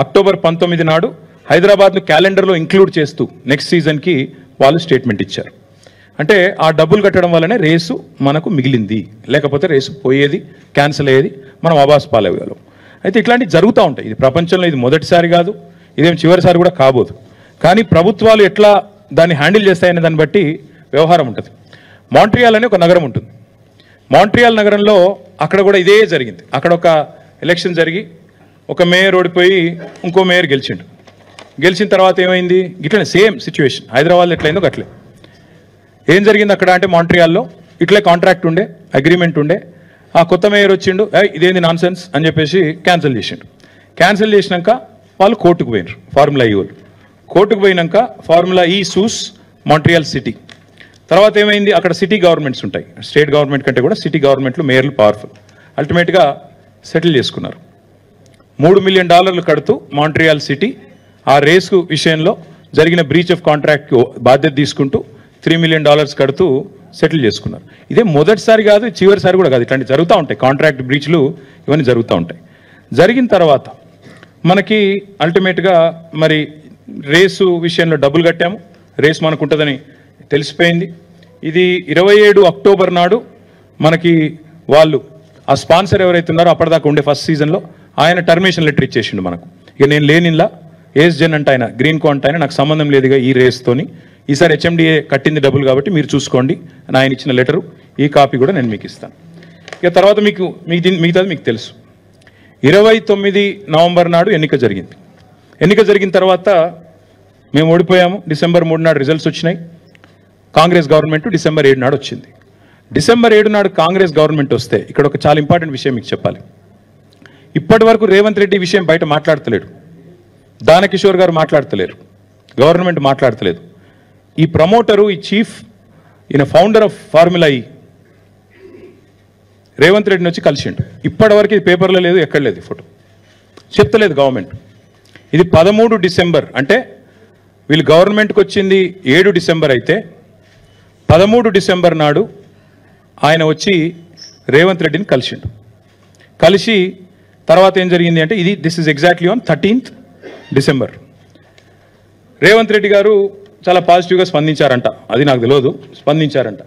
అక్టోబర్ 19 నాడు హైదరాబాద్ను క్యాలెండర్లో ఇంక్లూడ్ చేస్తూ నెక్స్ట్ సీజన్కి వాళ్ళు స్టేట్మెంట్ ఇచ్చారు. అంటే ఆ డబ్బులు కట్టడం వల్లనే రేసు మనకు మిగిలింది, లేకపోతే రేసు పోయేది, క్యాన్సిల్ అయ్యేది, మనం అబాస్ పాలయ్యేవాళ్ళం. అయితే ఇట్లాంటివి జరుగుతూ ఉంటాయి. ఇది ప్రపంచంలో ఇది మొదటిసారి కాదు, ఇదేం చివరిసారి కూడా కాబోదు. కానీ ప్రభుత్వాలు ఎట్లా దాన్ని హ్యాండిల్ చేస్తాయనే దాన్ని బట్టి వ్యవహారం ఉంటుంది. మాంట్రియాల్ అనే ఒక నగరం ఉంటుంది. మాంట్రియాల్ నగరంలో అక్కడ కూడా ఇదే జరిగింది. అక్కడ ఒక ఎలక్షన్ జరిగి ఒక మేయర్ ఓడిపోయి ఇంకో మేయర్ గెలిచిండు. గెలిచిన తర్వాత ఏమైంది, ఇట్లనే సేమ్ సిచ్యువేషన్ హైదరాబాద్లో ఎట్లయిందో అట్లే. ఏం జరిగింది అక్కడ అంటే మాంట్రియాల్లో ఇట్లే కాంట్రాక్ట్ ఉండే, అగ్రిమెంట్ ఉండే. ఆ కొత్త మేయర్ వచ్చిండు, ఇదేంది నాన్ సెన్స్ అని చెప్పేసి క్యాన్సిల్ చేసిండు. క్యాన్సిల్ చేసినాక వాళ్ళు కోర్టుకు పోయినారు, ఫార్ములా ఈ వాళ్ళు. కోర్టుకు పోయినాక ఫార్ములా ఈ సూస్ మాంట్రియాల్ సిటీ. తర్వాత ఏమైంది, అక్కడ సిటీ గవర్నమెంట్స్ ఉంటాయి, స్టేట్ గవర్నమెంట్ కంటే కూడా సిటీ గవర్నమెంట్లు మేయర్లు పవర్ఫుల్. అల్టిమేట్గా సెటిల్ చేసుకున్నారు. $3 మిలియన్ కడుతూ మాంట్రియాల్ సిటీ ఆ రేసు విషయంలో జరిగిన బ్రీచ్ ఆఫ్ కాంట్రాక్ట్ బాధ్యత తీసుకుంటూ $3 మిలియన్ కడుతూ సెటిల్ చేసుకున్నారు. ఇదే మొదటిసారి కాదు, చివరిసారి కూడా కాదు, ఇట్లాంటివి జరుగుతూ ఉంటాయి. కాంట్రాక్ట్ బ్రీచ్లు ఇవన్నీ జరుగుతూ ఉంటాయి. జరిగిన తర్వాత మనకి అల్టిమేట్గా మరి రేసు విషయంలో డబ్బులు కట్టాము, రేసు మనకు ఉంటుందని తెలిసిపోయింది. ఇది 27 అక్టోబర్ నాడు మనకి వాళ్ళు ఆ స్పాన్సర్ ఎవరైతే ఉన్నారో అప్పటిదాకా ఉండే ఫస్ట్ సీజన్లో ఆయన టర్మినేషన్ లెటర్ ఇచ్చేసిండు మనకు. ఇక నేను లేనిలా ఏస్జెన్ అంటే ఆయన గ్రీన్ కో అంటే ఆయన నాకు సంబంధం లేదుగా ఈ రేస్తోని, ఈసారి హెచ్ఎండిఏ కట్టింది డబ్బులు కాబట్టి మీరు చూసుకోండి అని ఆయన ఇచ్చిన లెటరు, ఈ కాపీ కూడా నేను మీకు ఇస్తాను. ఇక తర్వాత మిగతాది మీకు తెలుసు. 29 నవంబర్ నాడు ఎన్నిక జరిగింది. ఎన్నిక జరిగిన తర్వాత మేము ఓడిపోయాము. డిసెంబర్ 3 నాడు రిజల్ట్స్ వచ్చినాయి. కాంగ్రెస్ గవర్నమెంట్ డిసెంబర్ 7 నాడు వచ్చింది. డిసెంబర్ 7 నాడు కాంగ్రెస్ గవర్నమెంట్ వస్తే ఇక్కడ ఒక చాలా ఇంపార్టెంట్ విషయం మీకు చెప్పాలి. ఇప్పటి వరకు రేవంత్ రెడ్డి విషయం బయట మాట్లాడతలేడు, దానకిషోర్ గారు మాట్లాడతలేరు, గవర్నమెంట్ మాట్లాడతలేదు. ఈ ప్రమోటరు, ఈ చీఫ్, ఈయన ఫౌండర్ ఆఫ్ ఫార్ములా ఈ రేవంత్ రెడ్డిని వచ్చి కలిసిండు. ఇప్పటివరకు ఇది పేపర్లో లేదు, ఎక్కడ లేదు, ఫోటో చెప్తలేదు గవర్నమెంట్. ఇది 13 డిసెంబర్, అంటే వీళ్ళు గవర్నమెంట్కి వచ్చింది 7 డిసెంబర్ అయితే 13 డిసెంబర్ నాడు ఆయన వచ్చి రేవంత్ రెడ్డిని కలిసిండు. కలిసి తర్వాత ఏం జరిగింది అంటే this is exactly on 13th December. Revanth Reddy గారు చాలా పాజిటివ్గా స్పందించారంట, అది నాకు తెలియదు, స్పందించారంట.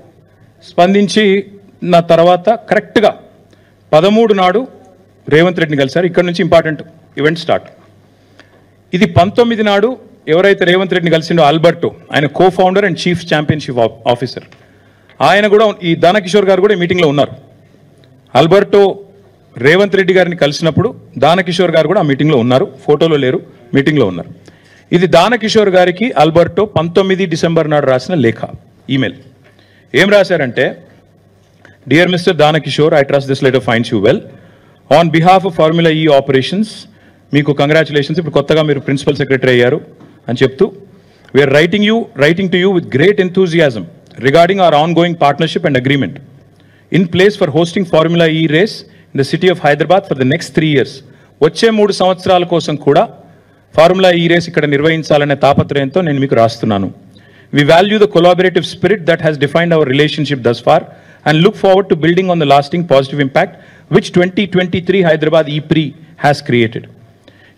స్పందించి నా తర్వాత కరెక్ట్గా 13 నాడు రేవంత్ రెడ్డిని కలిశారు. ఇక్కడ నుంచి ఇంపార్టెంట్ ఈవెంట్ స్టార్ట్. ఇది 19 నాడు ఎవరైతే రేవంత్ రెడ్డిని కలిసిండో ఆల్బర్టో, ఆయన co founder and chief championship officer, ఆయన కూడా ఈ దానకిషోర్ గారు కూడా మీటింగ్లో ఉన్నారు. ఆల్బర్టో రేవంత్ రెడ్డి గారిని కలిసినప్పుడు దానకిషోర్ గారు కూడా ఆ మీటింగ్లో ఉన్నారు, ఫోటోలో లేరు, మీటింగ్లో ఉన్నారు. ఇది దానకిషోర్ గారికి ఆల్బర్టో 19 డిసెంబర్ నాడు రాసిన లేఖ, ఈమెయిల్. ఏం రాశారంటే, dear Mr Dana Kishore, I trust this letter finds you well. On behalf of Formula E operations మీకు కంగ్రాచులేషన్స్, ఇప్పుడు కొత్తగా మీరు ప్రిన్సిపల్ సెక్రటరీ అయ్యారు అని చెప్తూ, we are writing to you with great enthusiasm regarding our ongoing partnership and agreement in place for hosting Formula E race in the city of Hyderabad for the next 3 years. వచ్చే 3 సంవత్సరాల కోసం కూడా formula E race ఇక్కడ నిర్వహించాలనే తాపత్రయంతో నేను మీకు రాస్తున్నాను. We value the collaborative spirit that has defined our relationship thus far and look forward to building on the lasting positive impact which 2023 Hyderabad E-Prix has created.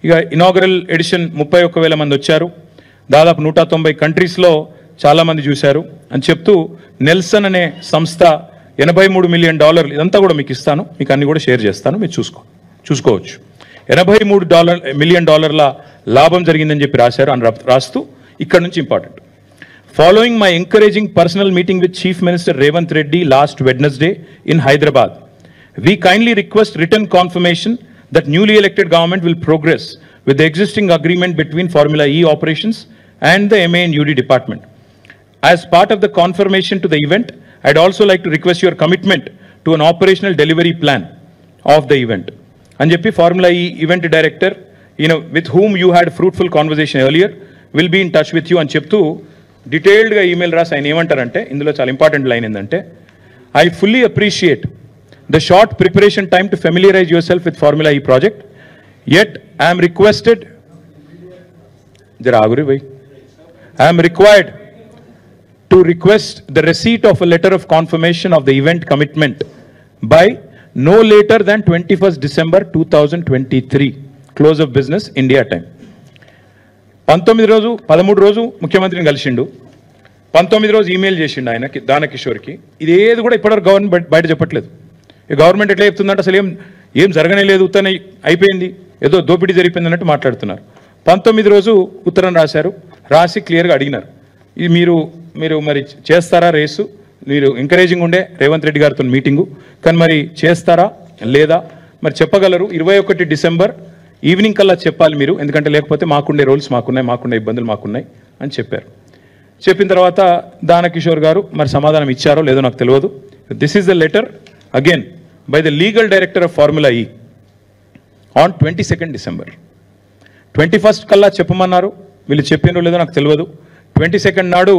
ఇక inaugural edition 31,000 మంది వచ్చారు, దాదాపు 190 కంట్రీస్లో చాలామంది చూశారు అని చెప్తూ, నెల్సన్ అనే సంస్థ $83 మిలియన్, ఇదంతా కూడా మీకు ఇస్తాను, మీకు అన్ని కూడా షేర్ చేస్తాను, మీరు చూసుకోవచ్చు. $83 మిలియన్ లాభం జరిగిందని చెప్పి రాశారు అని రాస్తూ, ఇక్కడ నుంచి important. Following my encouraging personal meeting with Chief Minister Revanth Reddy last Wednesday in Hyderabad, we kindly request written confirmation that newly elected government will progress with the existing agreement between Formula E operations and the MA and UD department. As part of the confirmation to the event, I'd also like to request your commitment to an operational delivery plan of the event. And JP Formula E event director, with whom you had fruitful conversation earlier, will be in touch with you and చెప్తూ డీటెయిల్డ్గా email రాసి ఆయన ఏమంటారంటే, ఇందులో చాలా important line ఏంటంటే, I fully appreciate the short preparation time to familiarise your self with formula ఈ project, yet I am required to request the receipt of a letter of confirmation of the event commitment by no later than 21st December 2023, close of business India time. 13 రోజు ముఖ్యమంత్రిని కలిసిండు, 19 రోజు email చేసిండు ఆయనకి, దానకిషోర్కి. ఇది ఏది కూడా ఇప్పటివరకు గవర్నమెంట్ బయట చెప్పట్లేదు. ఈ గవర్నమెంట్ ఎట్లా చెప్తుందంటే అసలు ఏం జరగనే లేదు, ఉత్తనే అయిపోయింది, ఏదో దోపిడీ జరిగిపోయింది అన్నట్టు మాట్లాడుతున్నారు. 19 రోజు ఉత్తరం రాశారు, రాసి క్లియర్గా అడిగినారు, ఇది మీరు మరి చేస్తారా రేసు, మీరు ఎంకరేజింగ్ ఉండే రేవంత్ రెడ్డి గారితో మీటింగు, కానీ మరి చేస్తారా లేదా మరి చెప్పగలరు, 21 డిసెంబర్ ఈవినింగ్ కల్లా చెప్పాలి మీరు, ఎందుకంటే లేకపోతే మాకుండే రూల్స్ మాకుండే ఇబ్బందులు మాకున్నాయి అని చెప్పారు. చెప్పిన తర్వాత దానకిషోర్ గారు మరి సమాధానం ఇచ్చారో లేదో నాకు తెలియదు. This is the letter again by the legal director of Formula ఈ ఆన్ 22nd డిసెంబర్. 21st కల్లా చెప్పమన్నారు, వీళ్ళు చెప్పినో లేదో నాకు తెలియదు. 22nd నాడు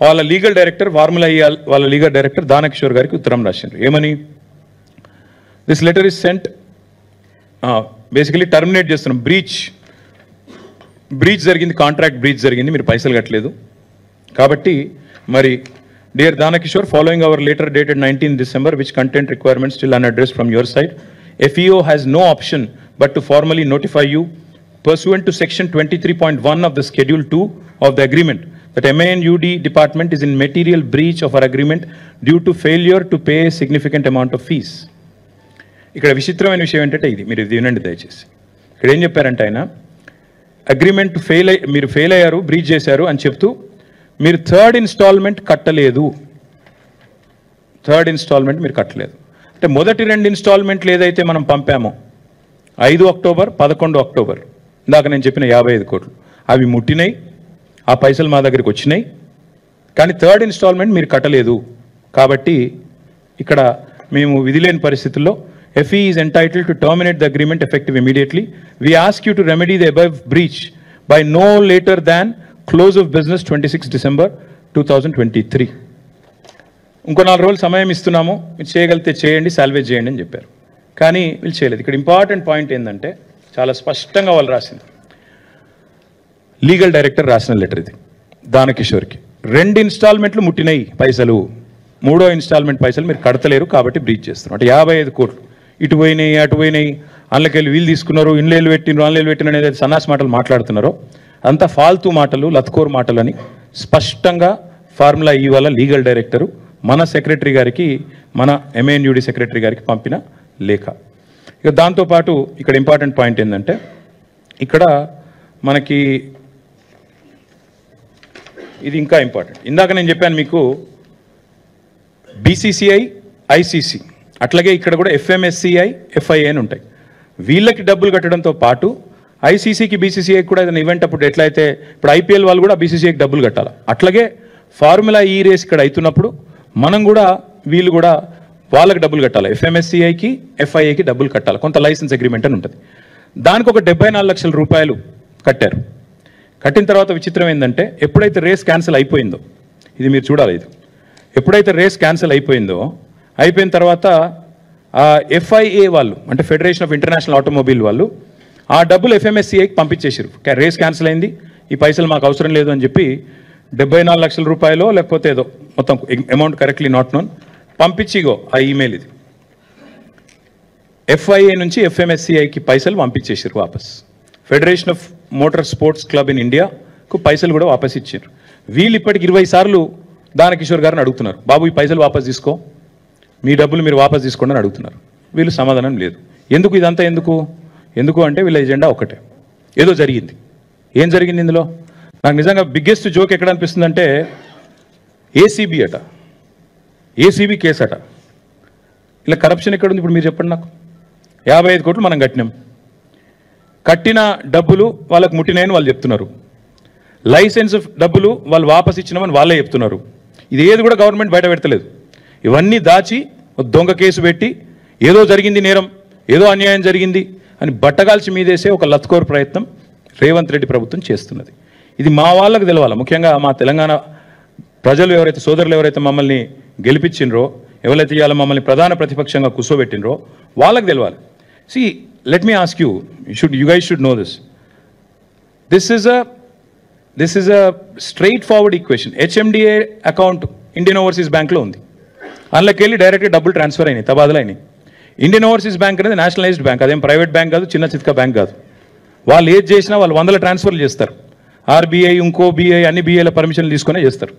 వాళ్ళ లీగల్ డైరెక్టర్ ఫార్ములా వాళ్ళ లీగల్ డైరెక్టర్ దానకిషోర్ గారికి ఉత్తరం రాసిండ్రు. ఏమని? This letter is sent basically terminate చేస్తున్నాం, బ్రీచ్ జరిగింది, కాంట్రాక్ట్ బ్రీచ్ జరిగింది, మీరు పైసలు కట్టలేదు కాబట్టి మరి dear Danakishore, following our letter dated 19 December which content requirements still unaddressed from your side, FEO has no option but to formally notify you pursuant to section 23.1 of the schedule 2 of the agreement that MANUD department is in material breach of our agreement due to failure to pay a significant amount of fees. ఇక్కడ విచిత్రమైన విషయం ఏంటంటే ఇది, మీరు ఇది వినండి దయచేసి. ఇక్కడ ఏం చెప్పారంటే ఆయన అగ్రిమెంట్ మీరు ఫెయిల్ అయ్యారు, బ్రీచ్ చేశారు అని చెప్తూ మీరు థర్డ్ ఇన్స్టాల్మెంట్ కట్టలేదు, మీరు కట్టలేదు అంటే మొదటి 2 ఇన్స్టాల్మెంట్లు ఏదైతే మనం పంపామో 5 అక్టోబర్ 11 అక్టోబర్ ఇందాక నేను చెప్పిన 55 కోట్లు అవి ముట్టినాయి, ఆ పైసలు మా దగ్గరికి వచ్చినాయి, కానీ థర్డ్ ఇన్స్టాల్మెంట్ మీరు కట్టలేదు కాబట్టి ఇక్కడ మేము విధి లేని పరిస్థితుల్లో FE is entitled to terminate the agreement effective immediately. We ask you to remedy the above breach by no later than close of business 26 December 2023. ఇంకో 4 రోజులు సమయం ఇస్తున్నాము, మీరు చేయగలిగితే చేయండి, సాల్వేజ్ చేయండి అని చెప్పారు. కానీ వీళ్ళు చేయలేదు. ఇక్కడ ఇంపార్టెంట్ పాయింట్ ఏంటంటే చాలా స్పష్టంగా వాళ్ళు రాసింది, లీగల్ డైరెక్టర్ రాసిన లెటర్ ఇది దానకిషోర్కి. 2 ఇన్స్టాల్మెంట్లు ముట్టినాయి పైసలు, 3వ ఇన్స్టాల్మెంట్ పైసలు మీరు కడతలేరు కాబట్టి బ్రీచ్ చేస్తున్నారు. అంటే 55 కోట్లు ఇటు పోయినాయి అటు పోయినాయి, అందులోకెళ్ళి వీళ్ళు తీసుకున్నారు, ఇన్లేలు పెట్టినారు, ఆన్లేలు పెట్టిన అనేది సన్నాస్ మాటలు మాట్లాడుతున్నారో అంతా ఫాల్తూ మాటలు, లత్కోర్ మాటలు అని స్పష్టంగా ఫార్ములా వాళ్ళ లీగల్ డైరెక్టరు మన సెక్రటరీ గారికి, మన MANUD సెక్రటరీ గారికి పంపిన లేఖ. ఇక దాంతోపాటు ఇక్కడ ఇంపార్టెంట్ పాయింట్ ఏంటంటే ఇక్కడ మనకి ఇది ఇంకా ఇంపార్టెంట్. ఇందాక నేను చెప్పాను మీకు BCCI, ICC అట్లాగే ఇక్కడ కూడా FMSCI, FIA అని ఉంటాయి. వీళ్ళకి డబ్బులు కట్టడంతో పాటు ICCకి BCCI కూడా ఏదైనా ఈవెంట్ అప్పుడు ఎట్లయితే ఇప్పుడు IPL వాళ్ళు కూడా BCCIకి డబ్బులు కట్టాలి, అట్లాగే ఫార్ములా ఈ రేస్ ఇక్కడ అవుతున్నప్పుడు మనం కూడా వీళ్ళు కూడా వాళ్ళకి డబ్బులు కట్టాలి, FMSCIకి FIAకి డబ్బులు కట్టాలి, కొంత లైసెన్స్ అగ్రిమెంట్ అని ఉంటుంది. దానికి ఒక 74 లక్షల రూపాయలు కట్టారు. కట్టిన తర్వాత విచిత్రం ఏంటంటే ఎప్పుడైతే రేస్ క్యాన్సిల్ అయిపోయిందో, ఇది మీరు చూడాలి, ఇది ఎప్పుడైతే రేస్ క్యాన్సిల్ అయిపోయిన తర్వాత FIA వాళ్ళు అంటే ఫెడరేషన్ ఆఫ్ ఇంటర్నేషనల్ ఆటోమొబైల్ వాళ్ళు ఆ డబ్బులు FMSCIకి పంపించేసారు. రేస్ క్యాన్సిల్ అయింది, ఈ పైసలు మాకు అవసరం లేదు అని చెప్పి 74 లక్షల రూపాయలు లేకపోతే ఏదో మొత్తం అమౌంట్ కరెక్ట్లీ నాట్ నోన్ పంపించిగో ఆ ఈమెయిల్ ఇది FIA నుంచి FMSCIకి పైసలు పంపించేసారు వాపస్. Federation of motor sports club in ఇండియాకు పైసలు కూడా వాపస్ ఇచ్చారు. వీళ్ళు ఇప్పటికి 20 సార్లు దానకిషోర్ గారిని అడుగుతున్నారు, బాబు ఈ పైసలు వాపస్ తీసుకో, మీ డబ్బులు మీరు వాపస్ తీసుకోండి అని అడుగుతున్నారు. వీళ్ళు సమాధానం లేదు. ఎందుకు ఇదంతా ఎందుకు అంటే వీళ్ళ ఎజెండా ఒకటే, ఏదో జరిగింది. ఏం జరిగింది ఇందులో? నాకు నిజంగా బిగ్గెస్ట్ జోక్ ఎక్కడ అనిపిస్తుంది అంటే ఏసీబీ కేసు అట. ఇలా కరప్షన్ ఎక్కడుంది ఇప్పుడు మీరు చెప్పండి నాకు. 55 కోట్లు మనం కట్టిన డబ్బులు వాళ్ళకు ముట్టినాయని వాళ్ళు చెప్తున్నారు, లైసెన్స్ డబ్బులు వాళ్ళు వాపస్ ఇచ్చినామని వాళ్ళే చెప్తున్నారు. ఇది ఏది కూడా గవర్నమెంట్ బయట పెడతలేదు. ఇవన్నీ దాచి దొంగ కేసు పెట్టి ఏదో జరిగింది నేరం, ఏదో అన్యాయం జరిగింది అని బట్టగాల్చి మీదేసే ఒక లత్కోర్ ప్రయత్నం రేవంత్ రెడ్డి ప్రభుత్వం చేస్తున్నది. ఇది మా వాళ్ళకు తెలవాలి, ముఖ్యంగా మా తెలంగాణ ప్రజలు ఎవరైతే సోదరులు ఎవరైతే మమ్మల్ని గెలిపించినరో, ఎవరైతే ఇవాళ మమ్మల్ని ప్రధాన ప్రతిపక్షంగా కూర్చోబెట్టినరో వాళ్ళకి తెలవాలి. See let me ask you guys should know this. This is a straightforward equation. HMDA account Indian overseas బ్యాంక్లో ఉంది, అందులోకి వెళ్ళి డైరెక్ట్గా డబ్బులు ట్రాన్స్ఫర్ అయినాయి, తబాదలు అయినాయి. ఇండియన్ ఓవర్సీస్ బ్యాంక్ అనేది నేషనలైజ్డ్ బ్యాంక్, అదేం ప్రైవేట్ బ్యాంక్ కాదు, చిన్న చిత్క బ్యాంక్ కాదు. వాళ్ళు ఏది చేసినా వాళ్ళు 100 ట్రాన్స్ఫర్లు చేస్తారు. RBI ఇంకో BI అన్ని BIల పర్మిషన్లు తీసుకునే చేస్తారు.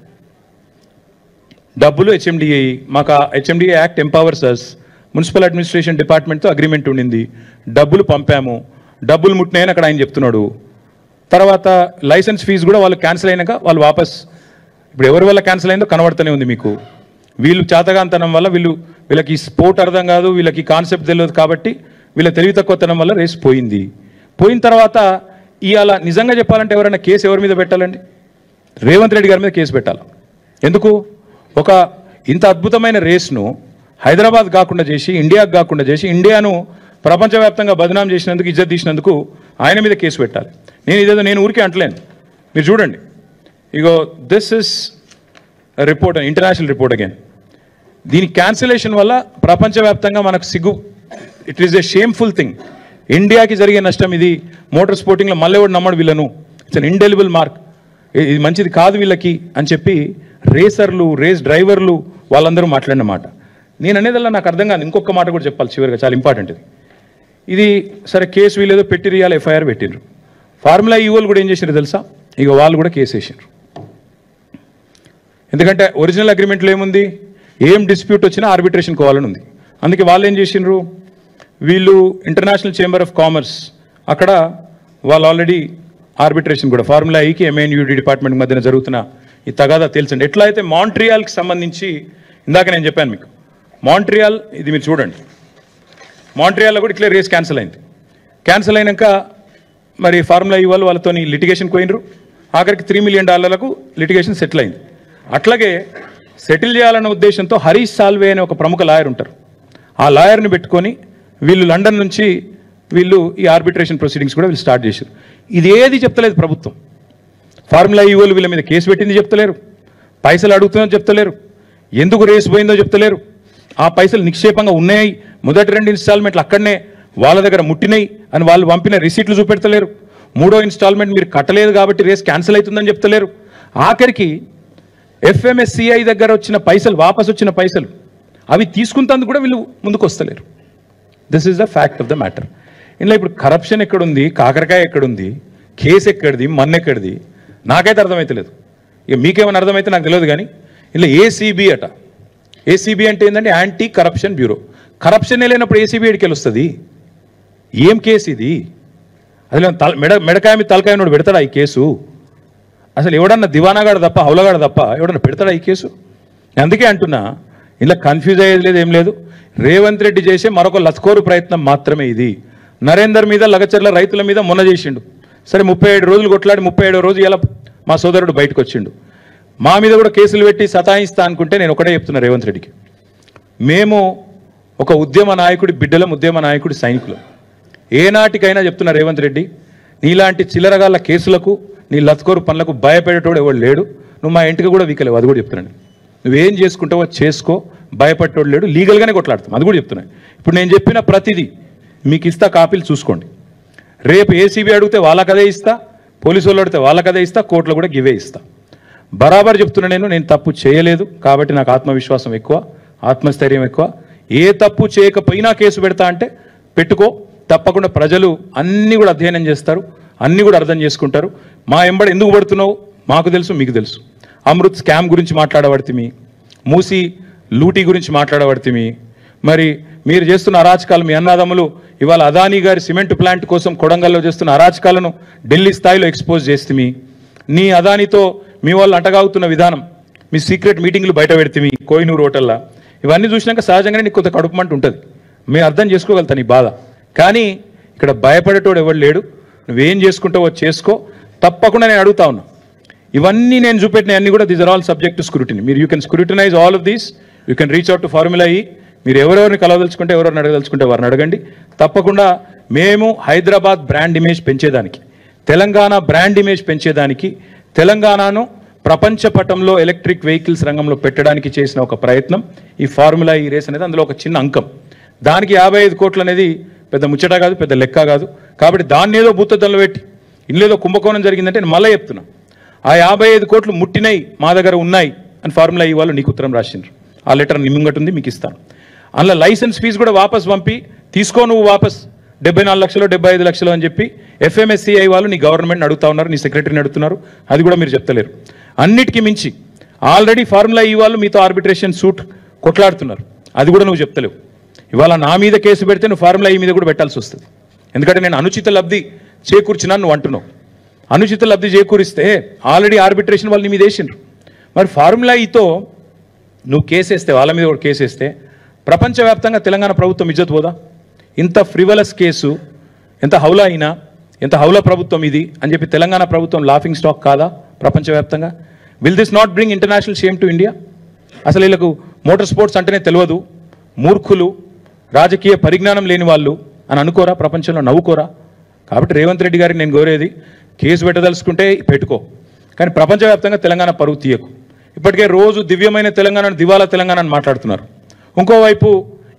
డబ్బులు HMDA, మాకు HMDA యాక్ట్ ఎంపవర్స్ అస్. మున్సిపల్ అడ్మినిస్ట్రేషన్ డిపార్ట్మెంట్తో అగ్రిమెంట్ ఉండింది, డబ్బులు పంపాము, డబ్బులు ముట్టినాయని అక్కడ ఆయన చెప్తున్నాడు. తర్వాత లైసెన్స్ ఫీజు కూడా వాళ్ళు క్యాన్సిల్ అయినాక వాళ్ళు వాపస్, ఇప్పుడు ఎవరి వల్ల క్యాన్సిల్ అయిందో కనబడుతూనే ఉంది మీకు. వీళ్ళు చేతగాంతనం వల్ల వీళ్ళకి స్పోర్ట్ అర్థం కాదు, వీళ్ళకి కాన్సెప్ట్ తెలియదు కాబట్టి వీళ్ళ తెలివి తక్కువతనం వల్ల రేస్ పోయిన తర్వాత ఇవాళ నిజంగా చెప్పాలంటే ఎవరైనా కేసు ఎవరి మీద పెట్టాలండి? రేవంత్ రెడ్డి గారి మీద కేసు పెట్టాలి. ఎందుకు? ఒక ఇంత అద్భుతమైన రేస్ను హైదరాబాద్ కాకుండా చేసి, ఇండియాకు కాకుండా చేసి, ఇండియాను ప్రపంచవ్యాప్తంగా బదనాం చేసినందుకు, ఇజ్జత్ తీసినందుకు ఆయన మీద కేసు పెట్టాలి. నేను ఊరికే అంటలేను, మీరు చూడండి. ఇగో this is report, international report again. దీని క్యాన్సిలేషన్ వల్ల ప్రపంచవ్యాప్తంగా మనకు సిగ్గు, it is a shameful thing. ఇండియాకి జరిగే నష్టం ఇది. మోటార్ స్పోర్టింగ్లో మళ్ళీ ఎవడు నమ్మడు వీళ్ళను, ఇట్స్ అన్ ఇండెలిబుల్ మార్క్, ఇది మంచిది కాదు వీళ్ళకి అని చెప్పి రేసర్లు, రేస్ డ్రైవర్లు వాళ్ళందరూ మాట్లాడిన మాట. నేను అనేదల్లా నాకు అర్థం కాదు. ఇంకొక మాట కూడా చెప్పాలి చివరిగా, చాలా ఇంపార్టెంట్ ఇది. సరే కేసు వీళ్ళేదో పెట్టిరియాలి, ఎఫ్ఐఆర్ పెట్టిండ్రు. ఫార్ములా ఈ వాళ్ళు కూడా ఏం చేసినారు తెలుసా, ఇక వాళ్ళు కూడా కేసు వేసినారు. ఎందుకంటే ఒరిజినల్ అగ్రిమెంట్లో ఏముంది, ఏం డిస్ప్యూట్ వచ్చినా ఆర్బిట్రేషన్ కోవాలని ఉంది. అందుకే వాళ్ళు ఏం చేసిండ్రు, వీళ్ళు ఇంటర్నేషనల్ చేంబర్ ఆఫ్ కామర్స్ అక్కడ వాళ్ళు ఆల్రెడీ ఆర్బిట్రేషన్ కూడా ఫార్ములా ఈకి ఎంఎన్యూడి డిపార్ట్మెంట్ మధ్యన జరుగుతున్న ఈ తగాదా తెలుసండి. ఎట్లా అయితే మాంట్రియాల్కి సంబంధించి ఇందాక నేను చెప్పాను మీకు, మాంట్రియాల్ ఇది మీరు చూడండి, మాంట్రియాల్లో కూడా ఇట్లే రేస్ క్యాన్సిల్ అయింది. క్యాన్సిల్ అయినాక మరి ఫార్ములా ఈ వాళ్ళు వాళ్ళతో లిటిగేషన్ పోయినరు. ఆఖరికి $3 million లిటిగేషన్ సెటిల్ అయింది. అట్లాగే సెటిల్ చేయాలన్న ఉద్దేశంతో హరీష్ సాల్వే అనే ఒక ప్రముఖ లాయర్ ఉంటారు, ఆ లాయర్ని పెట్టుకొని వీళ్ళు లండన్ నుంచి వీళ్ళు ఈ ఆర్బిట్రేషన్ ప్రొసీడింగ్స్ కూడా వీళ్ళు స్టార్ట్ చేశారు. ఇది ఏది చెప్తలేదు ప్రభుత్వం. ఫార్ములా ఈ వాళ్ళు వీళ్ళ మీద కేసు పెట్టింది చెప్తలేరు, పైసలు అడుగుతుందో చెప్తలేరు, ఎందుకు రేసు పోయిందో చెప్తలేరు, ఆ పైసలు నిక్షేపంగా ఉన్నాయి, మొదటి 2 ఇన్స్టాల్మెంట్లు అక్కడనే వాళ్ళ దగ్గర ముట్టినాయి అని వాళ్ళు పంపిన రిసీట్లు చూపెడతలేరు, 3వ ఇన్స్టాల్మెంట్ మీరు కట్టలేదు కాబట్టి రేస్ క్యాన్సిల్ అవుతుందని చెప్తలేరు. ఆఖరికి FMSCI దగ్గర వచ్చిన పైసలు, వాపసు వచ్చిన పైసలు అవి తీసుకుంటందుకు కూడా వీళ్ళు ముందుకు వస్తలేరు. This is the fact of the matter. ఇందులో ఇప్పుడు కరప్షన్ ఎక్కడుంది, కాకరకాయ ఎక్కడుంది, కేసు ఎక్కడిది, మన్నెక్కడిది నాకైతే అర్థమవుతలేదు. ఇక మీకేమైనా అర్థమైతే నాకు తెలియదు. కానీ ఇలా ACB అట, ACB అంటే ఏంటంటే యాంటీ కరప్షన్ బ్యూరో. కరప్షన్ లేనప్పుడు ACB ఎడికి వస్తుంది? ఏం కేసు ఇది? అసలు మెడకాయ మీద తలకాయ నోడు పెడతాడా ఈ కేసు? అసలు ఎవడన్నా దివానాగాడు తప్ప, హౌలగాడు తప్ప ఎవడన్నా పెడతాడా ఈ కేసు? అందుకే అంటున్నా, ఇలా కన్ఫ్యూజ్ అయ్యేది లేదు, ఏం లేదు. రేవంత్ రెడ్డి చేసే మరొక లత్కోరు ప్రయత్నం మాత్రమే ఇది. నరేందర్ మీద, లగచర్ల రైతుల మీద మొన్న చేసిండు. సరే 37 రోజులు కొట్లాడి 37వ రోజు ఇలా మా సోదరుడు బయటకు వచ్చిండు. మా మీద కూడా కేసులు పెట్టి సతాయిస్తా అనుకుంటే నేను ఒకటే చెప్తున్నా రేవంత్ రెడ్డికి, మేము ఒక ఉద్యమ నాయకుడి బిడ్డలం, ఉద్యమ నాయకుడి సైనికులు. ఏనాటికైనా చెప్తున్నా రేవంత్ రెడ్డి, నీలాంటి చిల్లరగాళ్ళ కేసులకు, నీ లత్కోరు పనులకు భయపడేటోడు ఎవడు లేడు. నువ్వు మా ఇంటికి కూడా వీకలేవు, అది కూడా చెప్తున్నాను. నువ్వేం చేసుకుంటావో చేసుకో, భయపడేటోడు లేడు, లీగల్గానే కొట్లాడతాం, అది కూడా చెప్తున్నాను. ఇప్పుడు నేను చెప్పిన ప్రతిదీ మీకు ఇస్తా, కాపీలు చూసుకోండి. రేపు ACB అడిగితే వాళ్ళకదే ఇస్తా, పోలీసు వాళ్ళు అడిగితే వాళ్ళకదే ఇస్తా, కోర్టులో కూడా గివే ఇస్తా. బరాబర్ చెప్తున్నా, నేను తప్పు చేయలేదు కాబట్టి నాకు ఆత్మవిశ్వాసం ఎక్కువ, ఆత్మస్థైర్యం ఎక్కువ. ఏ తప్పు చేయకపోయినా కేసు పెడతా అంటే పెట్టుకో, తప్పకుండా ప్రజలు అన్నీ కూడా అధ్యయనం చేస్తారు, అన్నీ కూడా అర్థం చేసుకుంటారు. మా ఎంబడి ఎందుకు పడుతున్నావు మాకు తెలుసు, మీకు తెలుసు. అమృత్ స్కామ్ గురించి మాట్లాడబడితిమి, మూసి లూటీ గురించి మాట్లాడబడితిమి, మరి మీరు చేస్తున్న అరాచకాలు, మీ అన్నదమ్ములు ఇవాళ అదానీ గారి సిమెంట్ ప్లాంట్ కోసం కొడంగల్లో చేస్తున్న అరాచకాలను ఢిల్లీ స్థాయిలో ఎక్స్పోజ్ చేస్తుమి, నీ అదానితో మీ వాళ్ళు అంటగాగుతున్న విధానం, మీ సీక్రెట్ మీటింగ్లు బయట పెడితిమి కోహినూరు హోటల్లా. ఇవన్నీ చూసినాక సహజంగానే నీకు కొంత కడుపుమంట ఉంటుంది, మేము అర్థం చేసుకోగలుగుతా నీ బాధ. కానీ ఇక్కడ భయపడేటోడు ఎవడు లేడు, నువ్వేం చేసుకుంటావో చేసుకో. తప్పకుండా నేను అడుగుతా ఉన్నా, ఇవన్నీ నేను చూపెట్టిన అన్ని కూడా these are all subject to scrutiny. మీరు you can scrutinise all of these, you can reach out to Formula E. మీరు ఎవరెవరిని కలవదలుచుకుంటే, ఎవరెవరిని అడగదలుచుకుంటే వారిని అడగండి. తప్పకుండా మేము హైదరాబాద్ బ్రాండ్ ఇమేజ్ పెంచేదానికి, తెలంగాణ బ్రాండ్ ఇమేజ్ పెంచేదానికి, తెలంగాణను ప్రపంచ పటంలో ఎలక్ట్రిక్ వెహికల్స్ రంగంలో పెట్టడానికి చేసిన ఒక ప్రయత్నం ఈ ఫార్ములా ఈ రేస్ అనేది. అందులో ఒక చిన్న అంకం, దానికి 55 కోట్లు అనేది పెద్ద ముచ్చట కాదు, పెద్ద లెక్క కాదు. కాబట్టి దాన్ని ఏదో భూతద్దంలో పెట్టి ఇల్లేదో కుంభకోణం జరిగిందంటే నేను మళ్ళీ చెప్తున్నా, ఆ 55 కోట్లు ముట్టినాయి, మా దగ్గర ఉన్నాయి అని ఫార్ములా ఈ వాళ్ళు నీకు ఉత్తరం రాసిండ్రు. ఆ లెటర్ నిమ్మంగటి ఉంది, మీకు ఇస్తాను. అందులో లైసెన్స్ ఫీజు కూడా వాపస్ పంపి తీసుకో, నువ్వు వాపస్ 74 లక్షలు 75 లక్షలు అని చెప్పి FMSCI వాళ్ళు నీ గవర్నమెంట్ని అడుగుతా ఉన్నారు, నీ సెక్రటరీని అడుగుతున్నారు, అది కూడా మీరు చెప్తలేరు. అన్నిటికీ మించి ఆల్రెడీ ఫార్ములా ఈ వాళ్ళు మీతో ఆర్బిట్రేషన్ సూట్ కొట్లాడుతున్నారు, అది కూడా నువ్వు చెప్తలేవు. ఇవాళ నా మీద కేసు పెడితే నువ్వు ఫార్ములా ఈ మీద కూడా పెట్టాల్సి వస్తుంది. ఎందుకంటే నేను అనుచిత లబ్ధి చేకూర్చినాను నువ్వు అంటున్నావు. అనుచిత లబ్ధి చేకూరిస్తే ఆల్రెడీ ఆర్బిట్రేషన్ వాళ్ళు నీ మీద వేసిండ్రు. మరి ఫార్ములా ఈతో నువ్వు కేసేస్తే, వాళ్ళ మీద కూడా కేసేస్తే ప్రపంచవ్యాప్తంగా తెలంగాణ ప్రభుత్వం ఇజ్జత్ పోదా? ఇంత ఫ్రివలస్ కేసు, ఎంత హౌలా అయినా, ఎంత హౌలా ప్రభుత్వం ఇది అని చెప్పి తెలంగాణ ప్రభుత్వం లాఫింగ్ స్టాక్ కాదా ప్రపంచవ్యాప్తంగా? Will this not bring international shame to India? అసలు వీళ్ళకు మోటార్ స్పోర్ట్స్ అంటేనే తెలియదు, మూర్ఖులు, రాజకీయ పరిజ్ఞానం లేని వాళ్ళు అని అనుకోరా? ప్రపంచంలో నవ్వుకోరా? కాబట్టి రేవంత్ రెడ్డి గారికి నేను కోరేది, కేసు పెట్టదలుచుకుంటే పెట్టుకో, కానీ ప్రపంచవ్యాప్తంగా తెలంగాణ పరువు తీయకు. ఇప్పటికే రోజు దివ్యమైన తెలంగాణ దివాలా తెలంగాణ అని మాట్లాడుతున్నారు. ఇంకోవైపు